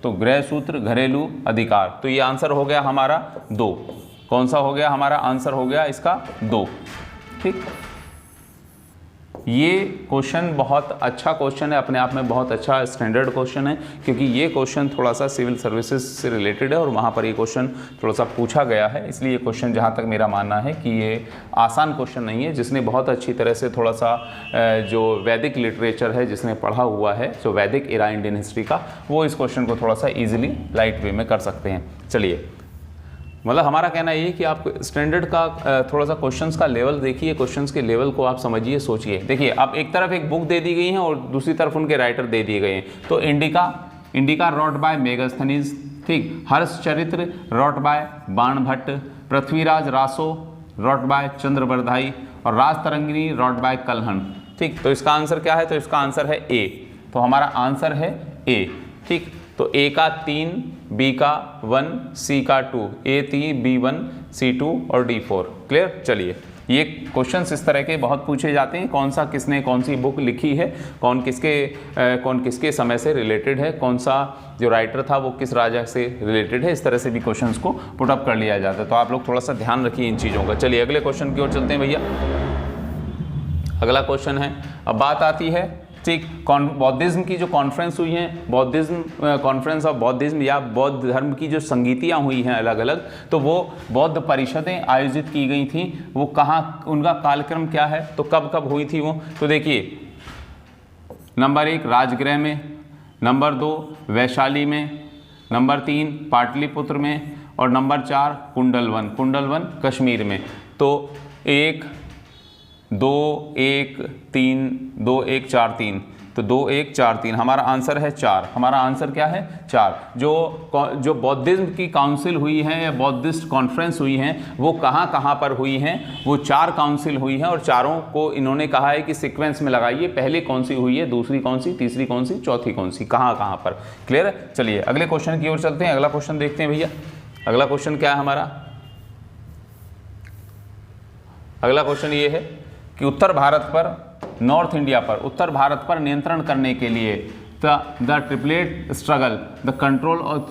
तो गृह सूत्र घरेलू अधिकार, तो ये आंसर हो गया हमारा 2। कौन सा हो गया हमारा आंसर, हो गया इसका 2, ठीक। ये क्वेश्चन बहुत अच्छा क्वेश्चन है, अपने आप में बहुत अच्छा स्टैंडर्ड क्वेश्चन है, क्योंकि ये क्वेश्चन थोड़ा सा सिविल सर्विसेज से रिलेटेड है और वहाँ पर ये क्वेश्चन थोड़ा सा पूछा गया है, इसलिए ये क्वेश्चन जहाँ तक मेरा मानना है कि ये आसान क्वेश्चन नहीं है। जिसने बहुत अच्छी तरह से थोड़ा सा जो वैदिक लिटरेचर है, जिसने पढ़ा हुआ है जो वैदिक एरा इंडियन हिस्ट्री का, वो इस क्वेश्चन को थोड़ा सा ईजिली लाइट वे में कर सकते हैं। चलिए, मतलब हमारा कहना ये कि आप स्टैंडर्ड का थोड़ा सा क्वेश्चंस का लेवल देखिए, क्वेश्चंस के लेवल को आप समझिए, सोचिए। देखिए अब एक तरफ एक बुक दे दी गई है और दूसरी तरफ उनके राइटर दे दिए गए हैं। तो इंडिका रॉट बाय मेगास्थनीज, ठीक, Harshacharita wrote by Banabhatta, Prithviraj Raso wrote by Chandbardai और राजतरंगिणी रॉट बाय कलहन, ठीक। तो इसका आंसर क्या है, तो इसका आंसर है A। तो हमारा आंसर है A, ठीक। तो A का 3, B का 1, C का 2, A 3, B 1, C 2 और D 4। क्लियर। चलिए, ये क्वेश्चंस इस तरह के बहुत पूछे जाते हैं, कौन सा किसने कौन सी बुक लिखी है, कौन किसके समय से रिलेटेड है, कौन सा जो राइटर था वो किस राजा से रिलेटेड है, इस तरह से भी क्वेश्चंस को पुट अप कर लिया जाता है। तो आप लोग थोड़ा सा ध्यान रखिए इन चीज़ों का। चलिए अगले क्वेश्चन की ओर चलते हैं भैया। अगला क्वेश्चन है, अब बात आती है, ठीक, बौद्धिज्म की जो कॉन्फ्रेंस हुई हैं, कॉन्फ्रेंस ऑफ बौद्धिज्म या बौद्ध धर्म की जो संगीतियाँ हुई हैं अलग अलग, तो वो बौद्ध परिषदें आयोजित की गई थी। वो कहाँ, उनका कालक्रम क्या है, तो कब कब हुई थी वो, तो देखिए नंबर 1 राजगृह में, नंबर 2 वैशाली में, नंबर 3 पाटलिपुत्र में और नंबर 4 कुंडलवन कश्मीर में। तो 1 2 1 3 2 1 4 3, तो 2 1 4 3 हमारा आंसर है 4। हमारा आंसर क्या है 4। जो बौद्धिज्म की काउंसिल हुई है या बौद्धिस्ट कॉन्फ्रेंस हुई हैं, वो कहाँ पर हुई हैं, वो 4 काउंसिल हुई हैं और चारों को इन्होंने कहा है कि सीक्वेंस में लगाइए, पहले कौन सी हुई है, दूसरी कौन सी, तीसरी कौन सी, चौथी कौन सी, कहाँ पर। क्लियर है। चलिए अगले क्वेश्चन की ओर चलते हैं। अगला क्वेश्चन देखते हैं भैया। अगला क्वेश्चन क्या है हमारा, अगला क्वेश्चन ये है कि उत्तर भारत पर नियंत्रण करने के लिए the triplet struggle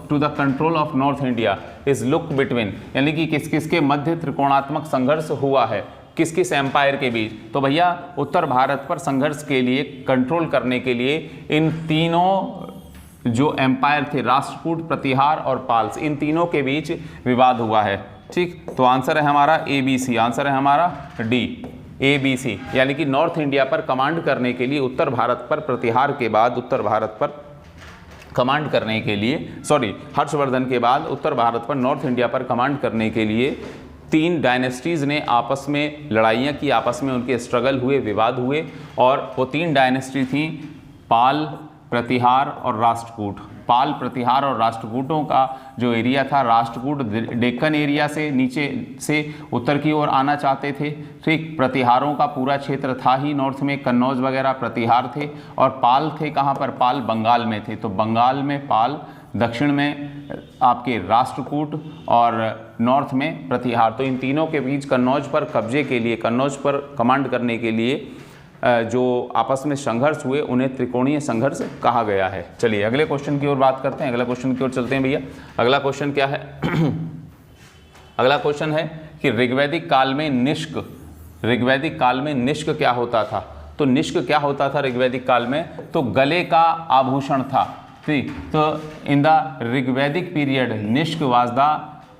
to the control of north India is look between, यानी कि किस किस के मध्य त्रिकोणात्मक संघर्ष हुआ है, किस किस एम्पायर के बीच। तो भैया उत्तर भारत पर संघर्ष के लिए, कंट्रोल करने के लिए इन तीनों जो एम्पायर थे, राष्ट्रकूट, प्रतिहार और पाल्स, इन तीनों के बीच विवाद हुआ है। ठीक, तो आंसर है हमारा ABC, आंसर है हमारा D ABC, यानी कि नॉर्थ इंडिया पर कमांड करने के लिए, उत्तर भारत पर प्रतिहार के बाद उत्तर भारत पर कमांड करने के लिए, हर्षवर्धन के बाद उत्तर भारत पर, नॉर्थ इंडिया पर कमांड करने के लिए 3 डायनेस्टीज़ ने आपस में लड़ाइयाँ की, आपस में उनके स्ट्रगल हुए, विवाद हुए। और वो 3 डायनेस्टी थी पाल, प्रतिहार और राष्ट्रकूट। पाल, प्रतिहार और राष्ट्रकूटों का जो एरिया था, राष्ट्रकूट डेक्कन एरिया से नीचे से उत्तर की ओर आना चाहते थे। ठीक, प्रतिहारों का पूरा क्षेत्र था ही नॉर्थ में, कन्नौज वगैरह प्रतिहार थे। और पाल थे कहाँ पर? पाल बंगाल में थे। तो बंगाल में पाल, दक्षिण में आपके राष्ट्रकूट और नॉर्थ में प्रतिहार। तो इन तीनों के बीच कन्नौज पर कब्जे के लिए, कन्नौज पर कमांड करने के लिए जो आपस में संघर्ष हुए उन्हें त्रिकोणीय संघर्ष कहा गया है। चलिए अगले क्वेश्चन की ओर बात करते हैं, अगला क्वेश्चन की ओर चलते हैं भैया। अगला क्वेश्चन क्या है? अगला क्वेश्चन है कि ऋग्वैदिक काल में निष्क, ऋग्वैदिक काल में निष्क क्या होता था? तो निष्क क्या होता था ऋग्वैदिक काल में? तो गले का आभूषण था। ठीक, तो in the Rigvedic period nishka was the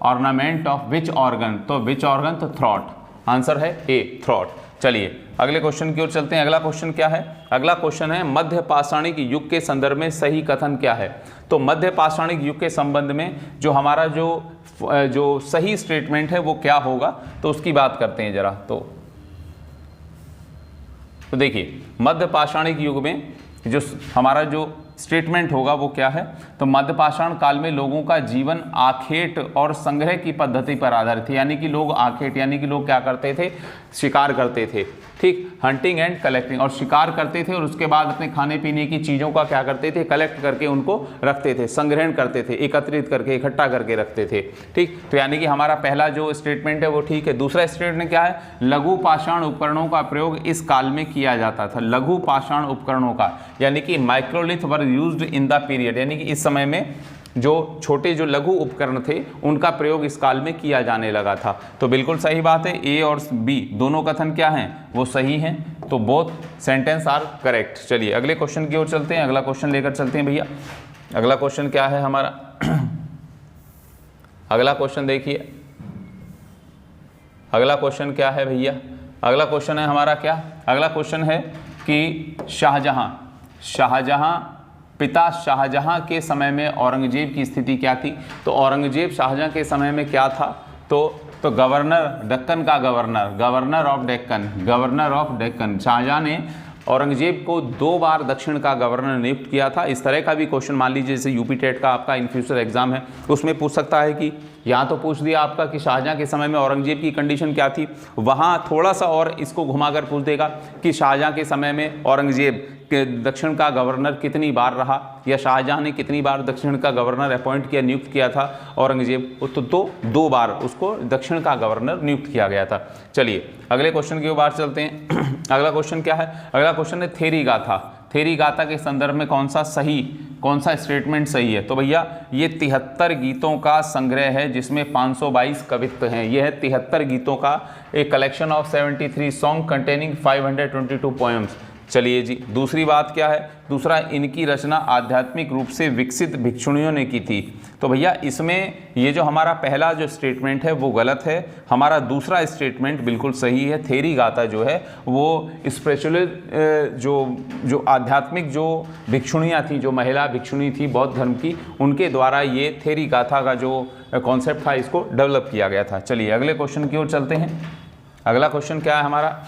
ornament of which organ? तो विच ऑर्गन? तो थ्रॉट। आंसर है ए, थ्रॉट। चलिए अगले क्वेश्चन की ओर चलते हैं। अगला क्वेश्चन क्या है? अगला क्वेश्चन है मध्य पाषाणिक युग के संदर्भ में सही कथन क्या है? तो मध्य पाषाणिक युग के संबंध में जो हमारा जो सही स्टेटमेंट है वो क्या होगा, तो उसकी बात करते हैं जरा। तो देखिए मध्य पाषाणिक युग में जो हमारा जो स्टेटमेंट होगा वो क्या है? तो मध्यपाषाण काल में लोगों का जीवन आखेट और संग्रह की पद्धति पर आधारित थे। यानी कि लोग आखेट, यानी कि लोग क्या करते थे? शिकार करते थे। ठीक, हंटिंग एंड कलेक्टिंग, और शिकार करते थे और उसके बाद अपने खाने पीने की चीज़ों का क्या करते थे? कलेक्ट करके उनको रखते थे, संग्रहण करते थे, एकत्रित करके, इकट्ठा करके रखते थे। ठीक, तो यानी कि हमारा पहला जो स्टेटमेंट है वो ठीक है। दूसरा स्टेटमेंट क्या है? लघु पाषाण उपकरणों का प्रयोग इस काल में किया जाता था। लघु पाषाण उपकरणों का, यानी कि microlith were used in the period, यानी कि इस समय में जो छोटे जो लघु उपकरण थे उनका प्रयोग इस काल में किया जाने लगा था। तो बिल्कुल सही बात है, ए और बी दोनों कथन क्या हैं? वो सही हैं। तो बोथ सेंटेंस आर करेक्ट। चलिए अगले क्वेश्चन की ओर चलते हैं, अगला क्वेश्चन लेकर चलते हैं भैया। अगला क्वेश्चन क्या है हमारा? अगला क्वेश्चन देखिए, अगला क्वेश्चन क्या है भैया? अगला क्वेश्चन है हमारा क्या? अगला क्वेश्चन है कि शाहजहां पिता शाहजहां के समय में औरंगजेब की स्थिति क्या थी? तो औरंगजेब शाहजहां के समय में क्या था? तो गवर्नर, दक्कन का governor, governor of Deccan. Shahjahan ने औरंगजेब को 2 बार दक्षिण का गवर्नर नियुक्त किया था। इस तरह का भी क्वेश्चन मान लीजिए जैसे यूपी टेट का आपका इन फ्यूचर एग्जाम है, उसमें पूछ सकता है कि यहाँ तो पूछ दिया आपका कि शाहजहां के समय में औरंगजेब की कंडीशन क्या थी, वहाँ थोड़ा सा और इसको घुमाकर पूछ देगा कि शाहजहां के समय में औरंगजेब के दक्षिण का गवर्नर कितनी बार रहा, या शाहजहां ने कितनी बार दक्षिण का गवर्नर अपॉइंट किया, नियुक्त किया था औरंगजेब को? तो 2 बार उसको दक्षिण का गवर्नर नियुक्त किया गया था। चलिए अगले क्वेश्चन की ओर चलते हैं। अगला क्वेश्चन क्या है? अगला क्वेश्चन है थेरी गाथा। थेरी गाथा के संदर्भ में कौन सा स्टेटमेंट सही है? तो भैया ये 73 गीतों का संग्रह है जिसमें 522 कवित्व हैं। यह है 73 गीतों का एक collection of 73 song containing 522 poems. चलिए जी, दूसरी बात क्या है? दूसरा, इनकी रचना आध्यात्मिक रूप से विकसित भिक्षुणियों ने की थी। तो भैया इसमें ये जो हमारा पहला जो स्टेटमेंट है वो गलत है, हमारा दूसरा स्टेटमेंट बिल्कुल सही है। थेरी गाथा जो है वो स्पिरिचुअल जो आध्यात्मिक जो भिक्षुणियाँ थी, जो महिला भिक्षुणी थी बौद्ध धर्म की, उनके द्वारा ये थेरी गाथा का जो कॉन्सेप्ट था इसको डेवलप किया गया था। चलिए अगले क्वेश्चन की ओर चलते हैं। अगला क्वेश्चन क्या है हमारा?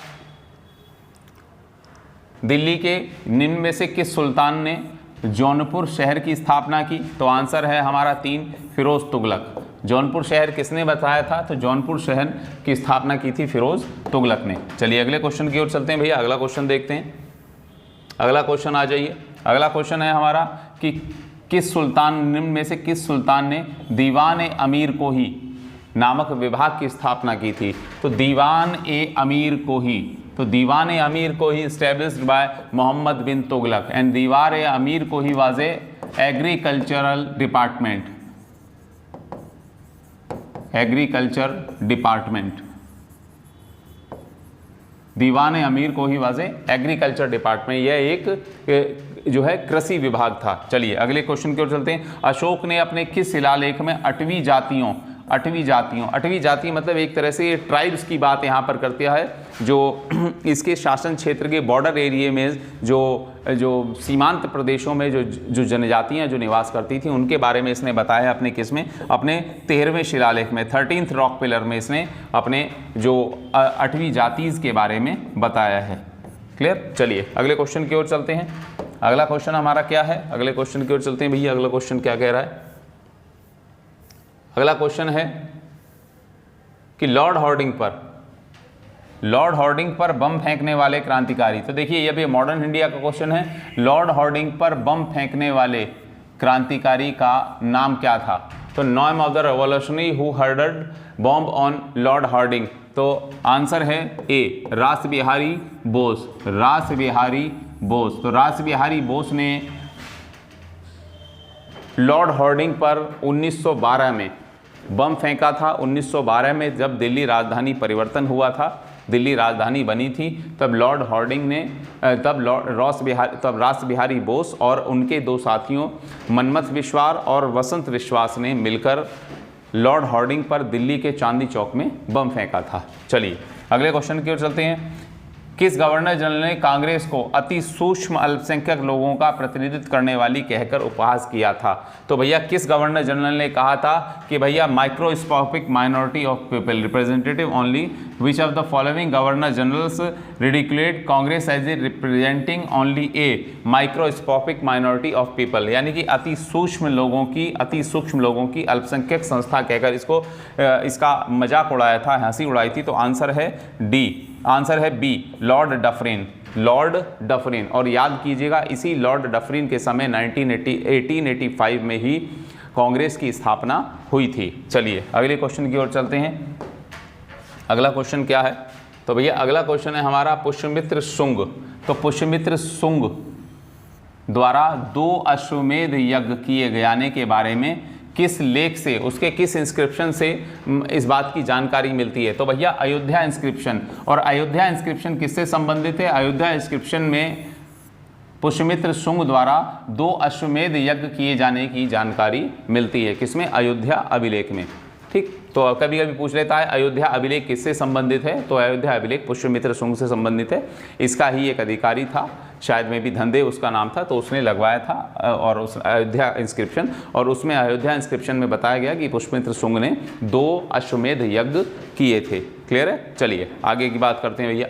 दिल्ली के निम्न में से किस सुल्तान ने जौनपुर शहर की स्थापना की? तो आंसर है हमारा 3, फिरोज तुगलक। जौनपुर शहर किसने बताया था? तो जौनपुर शहर की स्थापना की थी फिरोज तुगलक ने। चलिए अगले क्वेश्चन की ओर चलते हैं भैया। अगला क्वेश्चन देखते हैं। अगला क्वेश्चन आ जाइए। अगला क्वेश्चन है हमारा कि किस सुल्तान, निम्न में से किस सुल्तान ने दीवान अमीर कोही नामक विभाग की स्थापना की थी? तो दीवान अमीर कोही, तो दीवान अमीर Kohi established by Muhammad bin Tughlaq, and दीवार अमीर कोही वाज एग्रीकल्चरल डिपार्टमेंट। दीवान अमीर कोही वाज एग्रीकल्चर डिपार्टमेंट, यह एक जो है कृषि विभाग था। चलिए अगले क्वेश्चन की ओर चलते हैं। अशोक ने अपने किस शिलालेख में 8वीं जाति मतलब एक तरह से ट्राइब्स की बात यहाँ पर करते हैं, जो इसके शासन क्षेत्र के बॉर्डर एरिया में जो सीमांत प्रदेशों में जो जनजातियाँ जो निवास करती थी उनके बारे में इसने बताया अपने किस में? अपने 13वें शिलालेख में, 13th रॉक पिलर में इसने अपने जो 8वीं जातीज़ के बारे में बताया है। क्लियर? चलिए अगले क्वेश्चन की ओर चलते हैं। अगला क्वेश्चन हमारा क्या है, अगले क्वेश्चन की ओर चलते हैं भैया। अगला क्वेश्चन क्या कह रहा है? अगला क्वेश्चन है कि लॉर्ड हार्डिंग पर बम फेंकने वाले क्रांतिकारी। तो देखिए ये भी मॉडर्न इंडिया का क्वेश्चन है। लॉर्ड हार्डिंग पर बम फेंकने वाले क्रांतिकारी का नाम क्या था? तो name of the revolutionary who hurled bomb on Lord Hardinge. तो आंसर है ए, रास बिहारी बोस। रास बिहारी बोस। तो रास बिहारी बोस ने लॉर्ड हार्डिंग पर 1912 में बम फेंका था। 1912 में जब दिल्ली राजधानी परिवर्तन हुआ था, दिल्ली राजधानी बनी थी, तब लॉर्ड हार्डिंग ने तब रास बिहारी बोस और उनके दो साथियों मनमथ विश्वास और वसंत विश्वास ने मिलकर लॉर्ड हार्डिंग पर दिल्ली के चांदी चौक में बम फेंका था। चलिए अगले क्वेश्चन की ओर चलते हैं। किस गवर्नर जनरल ने कांग्रेस को अति सूक्ष्म अल्पसंख्यक लोगों का प्रतिनिधित्व करने वाली कहकर उपहास किया था? तो भैया किस गवर्नर जनरल ने कहा था कि भैया microscopic minority of people representative only which of the following governor generals ridiculate Congress as a representing only a microscopic minority of people, यानी कि अति सूक्ष्म लोगों की अल्पसंख्यक संस्था कहकर इसका मजाक उड़ाया था, हंसी उड़ाई थी। तो आंसर है डी, आंसर है बी, लॉर्ड डफरिन। और याद कीजिएगा इसी लॉर्ड डफरिन के समय 1885 में ही कांग्रेस की स्थापना हुई थी। चलिए अगले क्वेश्चन की ओर चलते हैं। अगला क्वेश्चन क्या है? तो भैया अगला क्वेश्चन है हमारा पुष्यमित्र शुंग। तो पुष्यमित्र शुंग द्वारा 2 अश्वमेध यज्ञ किए जाने के बारे में किस लेख से, उसके किस इंस्क्रिप्शन से इस बात की जानकारी मिलती है? तो भैया अयोध्या इंस्क्रिप्शन। और अयोध्या इंस्क्रिप्शन किससे संबंधित है? अयोध्या इंस्क्रिप्शन में पुष्यमित्र शुंग द्वारा 2 अश्वमेध यज्ञ किए जाने की जानकारी मिलती है। किसमें? अयोध्या अभिलेख में। ठीक, तो कभी कभी पूछ लेता है अयोध्या अभिलेख किससे संबंधित है? तो अयोध्या अभिलेख पुष्यमित्र शुंग से संबंधित है। इसका ही एक अधिकारी था, शायद में भी धनदेव उसका नाम था, तो उसने लगवाया था और उस अयोध्या इंस्क्रिप्शन, और उसमें अयोध्या इंस्क्रिप्शन में बताया गया कि पुष्यमित्र शुंग ने 2 अश्वमेध यज्ञ किए थे। क्लियर है? चलिए आगे की बात करते हैं भैया।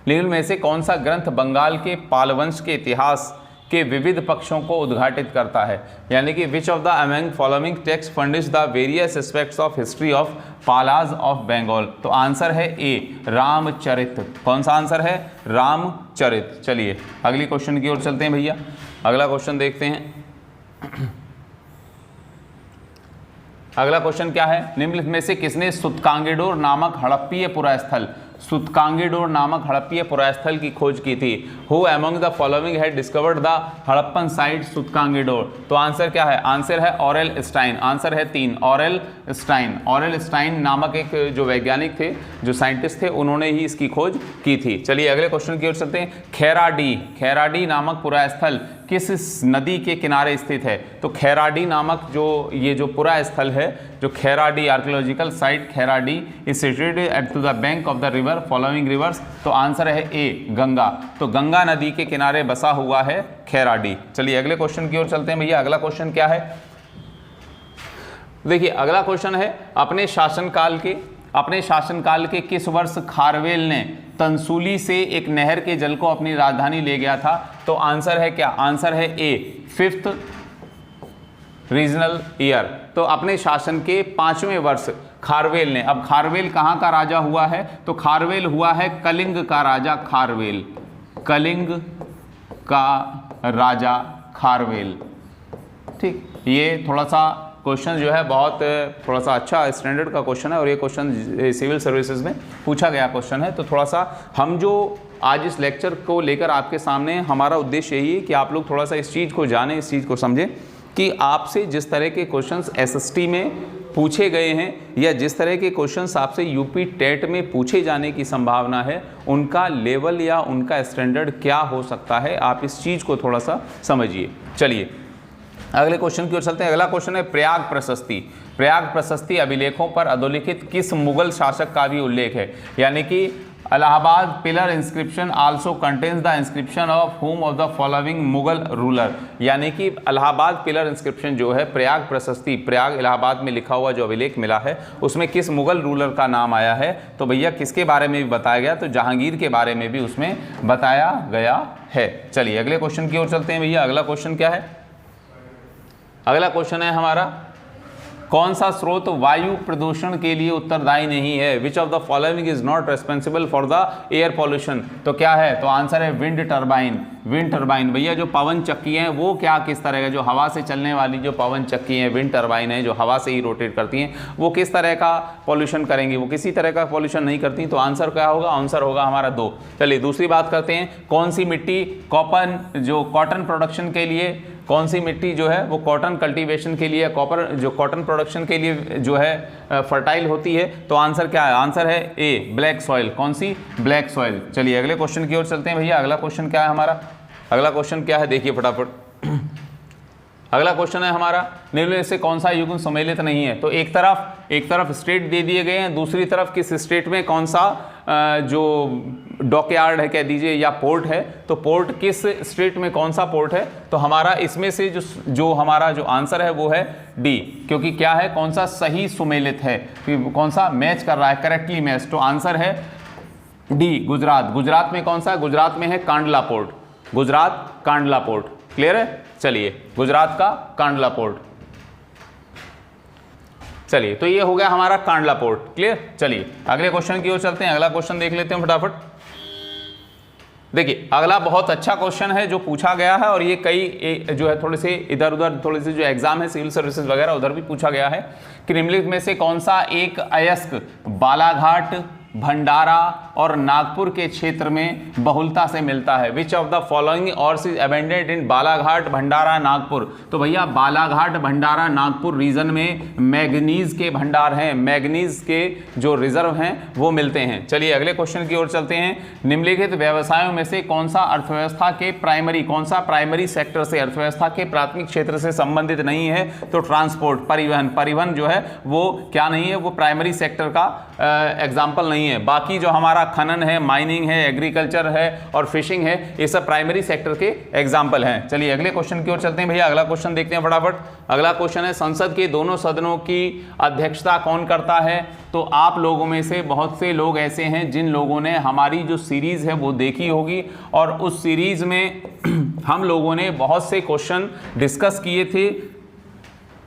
निम्न में से कौन सा ग्रंथ बंगाल के पालवंश के इतिहास के विविध पक्षों को उद्घाटित करता है? यानी कि which of the among following text furnish the various aspects of history of Palas of Bengal? तो आंसर है ए, रामचरित। कौन सा आंसर है? रामचरित। चलिए अगली क्वेश्चन की ओर चलते हैं भैया। अगला क्वेश्चन देखते हैं। अगला क्वेश्चन क्या है? निम्नलिखित में से किसने सुतकांगेडोर नामक हड़प्पीय पुरास्थल की खोज की थी? Who among the following had discovered the Harappan site Sutkagen Dor? तो आंसर क्या है? आंसर है ऑरेल स्टाइन। आंसर है 3, ऑरेल स्टाइन नामक एक जो वैज्ञानिक थे, जो साइंटिस्ट थे, उन्होंने ही इसकी खोज की थी। चलिए अगले क्वेश्चन की ओर चलते हैं। खैराडी नामक पुरास्थल किस नदी के किनारे स्थित है? तो खैराडी नामक ये जो पुरा स्थल है, जो Khairadi archaeological site Khairadi is situated at to the bank of the river following rivers? तो आंसर है ए, गंगा। तो गंगा नदी के किनारे बसा हुआ है खैराडी। चलिए अगले क्वेश्चन की ओर चलते हैं भैया। अगला क्वेश्चन क्या है? देखिए अगला क्वेश्चन है अपने शासनकाल के किस वर्ष खारवेल ने तंसुली से एक नहर के जल को अपनी राजधानी ले गया था? तो आंसर है क्या? आंसर है ए, 5th रीजनल ईयर। तो अपने शासन के 5वें वर्ष खारवेल ने, अब खारवेल कहाँ का राजा हुआ है? तो खारवेल हुआ है कलिंग का राजा खारवेल, कलिंग का राजा खारवेल। ठीक, ये थोड़ा सा क्वेश्चन जो है बहुत थोड़ा सा अच्छा स्टैंडर्ड का क्वेश्चन है, और ये क्वेश्चन सिविल सर्विसेज में पूछा गया क्वेश्चन है। तो थोड़ा सा हम जो आज इस लेक्चर को लेकर आपके सामने, हमारा उद्देश्य यही है कि आप लोग थोड़ा सा इस चीज़ को जानें, इस चीज़ को समझें कि आपसे जिस तरह के क्वेश्चंस एसएसटी में पूछे गए हैं, या जिस तरह के क्वेश्चंस आपसे यूपी टेट में पूछे जाने की संभावना है, उनका लेवल या उनका स्टैंडर्ड क्या हो सकता है, आप इस चीज़ को थोड़ा सा समझिए। चलिए अगले क्वेश्चन की ओर चलते हैं। अगला क्वेश्चन है प्रयाग प्रशस्ति अभिलेखों पर अधोलिखित किस मुगल शासक का भी उल्लेख है? यानी कि Allahabad pillar inscription also contains the inscription of home of the following Mughal ruler, यानी कि इलाहाबाद पिलर इंस्क्रिप्शन जो है प्रयाग प्रशस्ति, प्रयाग इलाहाबाद में लिखा हुआ जो अभिलेख मिला है उसमें किस मुगल रूलर का नाम आया है? तो भैया किसके बारे में भी बताया गया? तो जहांगीर के बारे में भी उसमें बताया गया है। चलिए अगले क्वेश्चन की ओर चलते हैं भैया। अगला क्वेश्चन क्या है? अगला क्वेश्चन है हमारा, कौन सा स्रोत वायु प्रदूषण के लिए उत्तरदायी नहीं है? Which of the following is not responsible for the air pollution? तो क्या है? तो आंसर है विंड टर्बाइन। विंड टर्बाइन भैया जो पवन चक्की हैं वो क्या किस तरह का, जो हवा से चलने वाली जो पवन चक्की हैं, विंड टर्बाइन है जो हवा से ही रोटेट करती हैं, वो किस तरह का पॉल्यूशन करेंगी? वो किसी तरह का पॉल्यूशन नहीं करती। तो आंसर क्या होगा? आंसर होगा हमारा 2। चलिए दूसरी बात करते हैं, कौन सी मिट्टी कॉटन प्रोडक्शन के लिए, कौन सी मिट्टी जो है वो कॉटन कल्टीवेशन के लिए, कॉटन प्रोडक्शन के लिए जो है फर्टाइल होती है? तो आंसर क्या है? आंसर है ए, ब्लैक सॉइल। कौन सी? Black soil. चलिए अगले क्वेश्चन की ओर चलते हैं भैया। अगला क्वेश्चन क्या है हमारा? अगला क्वेश्चन क्या है देखिए फटाफट। अगला क्वेश्चन है हमारा, निम्न में से कौन सा युग्म सम्मिलित नहीं है? तो एक तरफ स्टेट दे दिए गए हैं, दूसरी तरफ किस स्टेट में कौन सा जो डॉकयार्ड है कह दीजिए या पोर्ट है, तो पोर्ट किस स्टेट में कौन सा पोर्ट है? तो हमारा इसमें से जो हमारा जो आंसर है वो है डी, क्योंकि क्या है? कौन सा सही सुमेलित है, कौन सा मैच कर रहा है, करेक्टली मैच। तो आंसर है डी, गुजरात। गुजरात में कौन सा? गुजरात में है Kandla port. Gujarat Kandla port. Clear है? चलिए गुजरात का कांडला पोर्ट। चलिए तो ये हो गया हमारा कांडला पोर्ट। क्लियर? चलिए अगले क्वेश्चन की ओर चलते हैं। अगला क्वेश्चन देख लेते हैं फटाफट। देखिए अगला बहुत अच्छा क्वेश्चन है जो पूछा गया है, और ये कई जो है थोड़े से इधर उधर थोड़े से जो एग्जाम है सिविल सर्विसेज वगैरह उधर भी पूछा गया है कि निम्नलिखित में से कौन सा एक अयस्क बालाघाट, भंडारा और नागपुर के क्षेत्र में बहुलता से मिलता है? Which of the following ores is abundant in Balaghat, Bhandara, Nagpur? तो भैया बालाघाट, भंडारा, नागपुर रीजन में मैग्नीज के भंडार हैं, मैग्नीज के जो रिजर्व हैं वो मिलते हैं। चलिए अगले क्वेश्चन की ओर चलते हैं। निम्नलिखित व्यवसायों में से कौन सा अर्थव्यवस्था के प्राइमरी सेक्टर से, अर्थव्यवस्था के प्राथमिक क्षेत्र से संबंधित नहीं है? तो ट्रांसपोर्ट, परिवहन जो है वो क्या नहीं है? वो प्राइमरी सेक्टर का एग्जाम्पल नहीं है। बाकी जो हमारा खनन है, माइनिंग है, एग्रीकल्चर है और फिशिंग है, ये सब प्राइमरी सेक्टर के एग्जाम्पल हैं। चलिए अगले क्वेश्चन की ओर चलते हैं भैया। अगला क्वेश्चन देखते हैं फटाफट। अगला क्वेश्चन है, संसद के दोनों सदनों की अध्यक्षता कौन करता है? तो आप लोगों में से बहुत से लोग ऐसे हैं जिन लोगों ने हमारी जो सीरीज है वो देखी होगी, और उस सीरीज में हम लोगों ने बहुत से क्वेश्चन डिस्कस किए थे,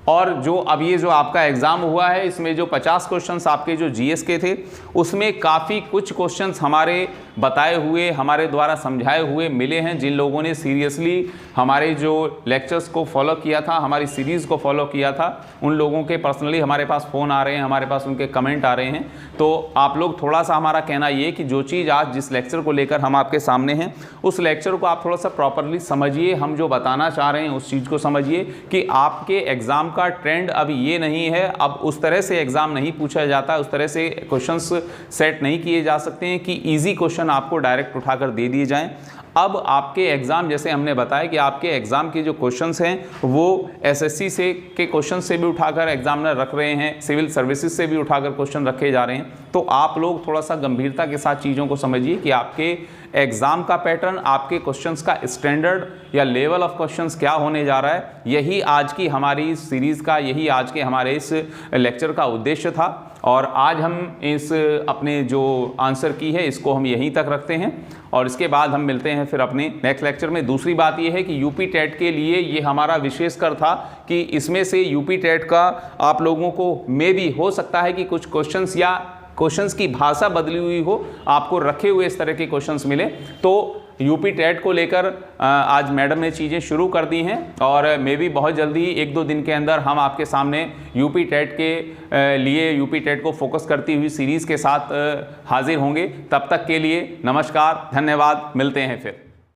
और जो अब ये जो आपका एग्ज़ाम हुआ है इसमें जो 50 क्वेश्चंस आपके जो जीएस के थे उसमें काफ़ी कुछ क्वेश्चंस हमारे बताए हुए, हमारे द्वारा समझाए हुए मिले हैं। जिन लोगों ने सीरियसली हमारे जो लेक्चर्स को फॉलो किया था, हमारी सीरीज़ को फॉलो किया था, उन लोगों के पर्सनली हमारे पास फ़ोन आ रहे हैं, हमारे पास उनके कमेंट आ रहे हैं। तो आप लोग थोड़ा सा, हमारा कहना ये कि जो चीज़ आज जिस लेक्चर को लेकर हम आपके सामने हैं उस लेक्चर को आप थोड़ा सा प्रॉपरली समझिए। हम जो बताना चाह रहे हैं उस चीज़ को समझिए कि आपके एग्ज़ाम का ट्रेंड अब ये नहीं है, अब उस तरह से एग्जाम नहीं पूछा जाता, उस तरह से क्वेश्चंस सेट नहीं किए जा सकते हैं कि इजी क्वेश्चन आपको डायरेक्ट उठाकर दे दिए जाएं। अब आपके एग्ज़ाम, जैसे हमने बताया कि आपके एग्ज़ाम के जो क्वेश्चंस हैं वो एसएससी से के क्वेश्चन से भी उठाकर एग्जामिनर रख रहे हैं, सिविल सर्विसेज से भी उठाकर क्वेश्चन रखे जा रहे हैं। तो आप लोग थोड़ा सा गंभीरता के साथ चीज़ों को समझिए कि आपके एग्ज़ाम का पैटर्न, आपके क्वेश्चंस का स्टैंडर्ड या लेवल ऑफ क्वेश्चंस क्या होने जा रहा है। यही आज की हमारी सीरीज़ का, यही आज के हमारे इस लेक्चर का उद्देश्य था, और आज हम इस अपने जो आंसर की है इसको हम यहीं तक रखते हैं, और इसके बाद हम मिलते हैं फिर अपने नेक्स्ट लेक्चर में। दूसरी बात ये है कि यूपी टेट के लिए ये हमारा विशेषकर था कि इसमें से यूपी टेट का आप लोगों को मे भी हो सकता है कि कुछ क्वेश्चंस या क्वेश्चंस की भाषा बदली हुई हो, आपको रखे हुए इस तरह के क्वेश्चंस मिले। तो यूपी टेट को लेकर आज मैडम ने चीज़ें शुरू कर दी हैं, और मे भी बहुत जल्दी 1-2 दिन के अंदर हम आपके सामने यूपी टेट के लिए, यूपी टेट को फोकस करती हुई सीरीज़ के साथ हाजिर होंगे। तब तक के लिए नमस्कार, धन्यवाद, मिलते हैं फिर।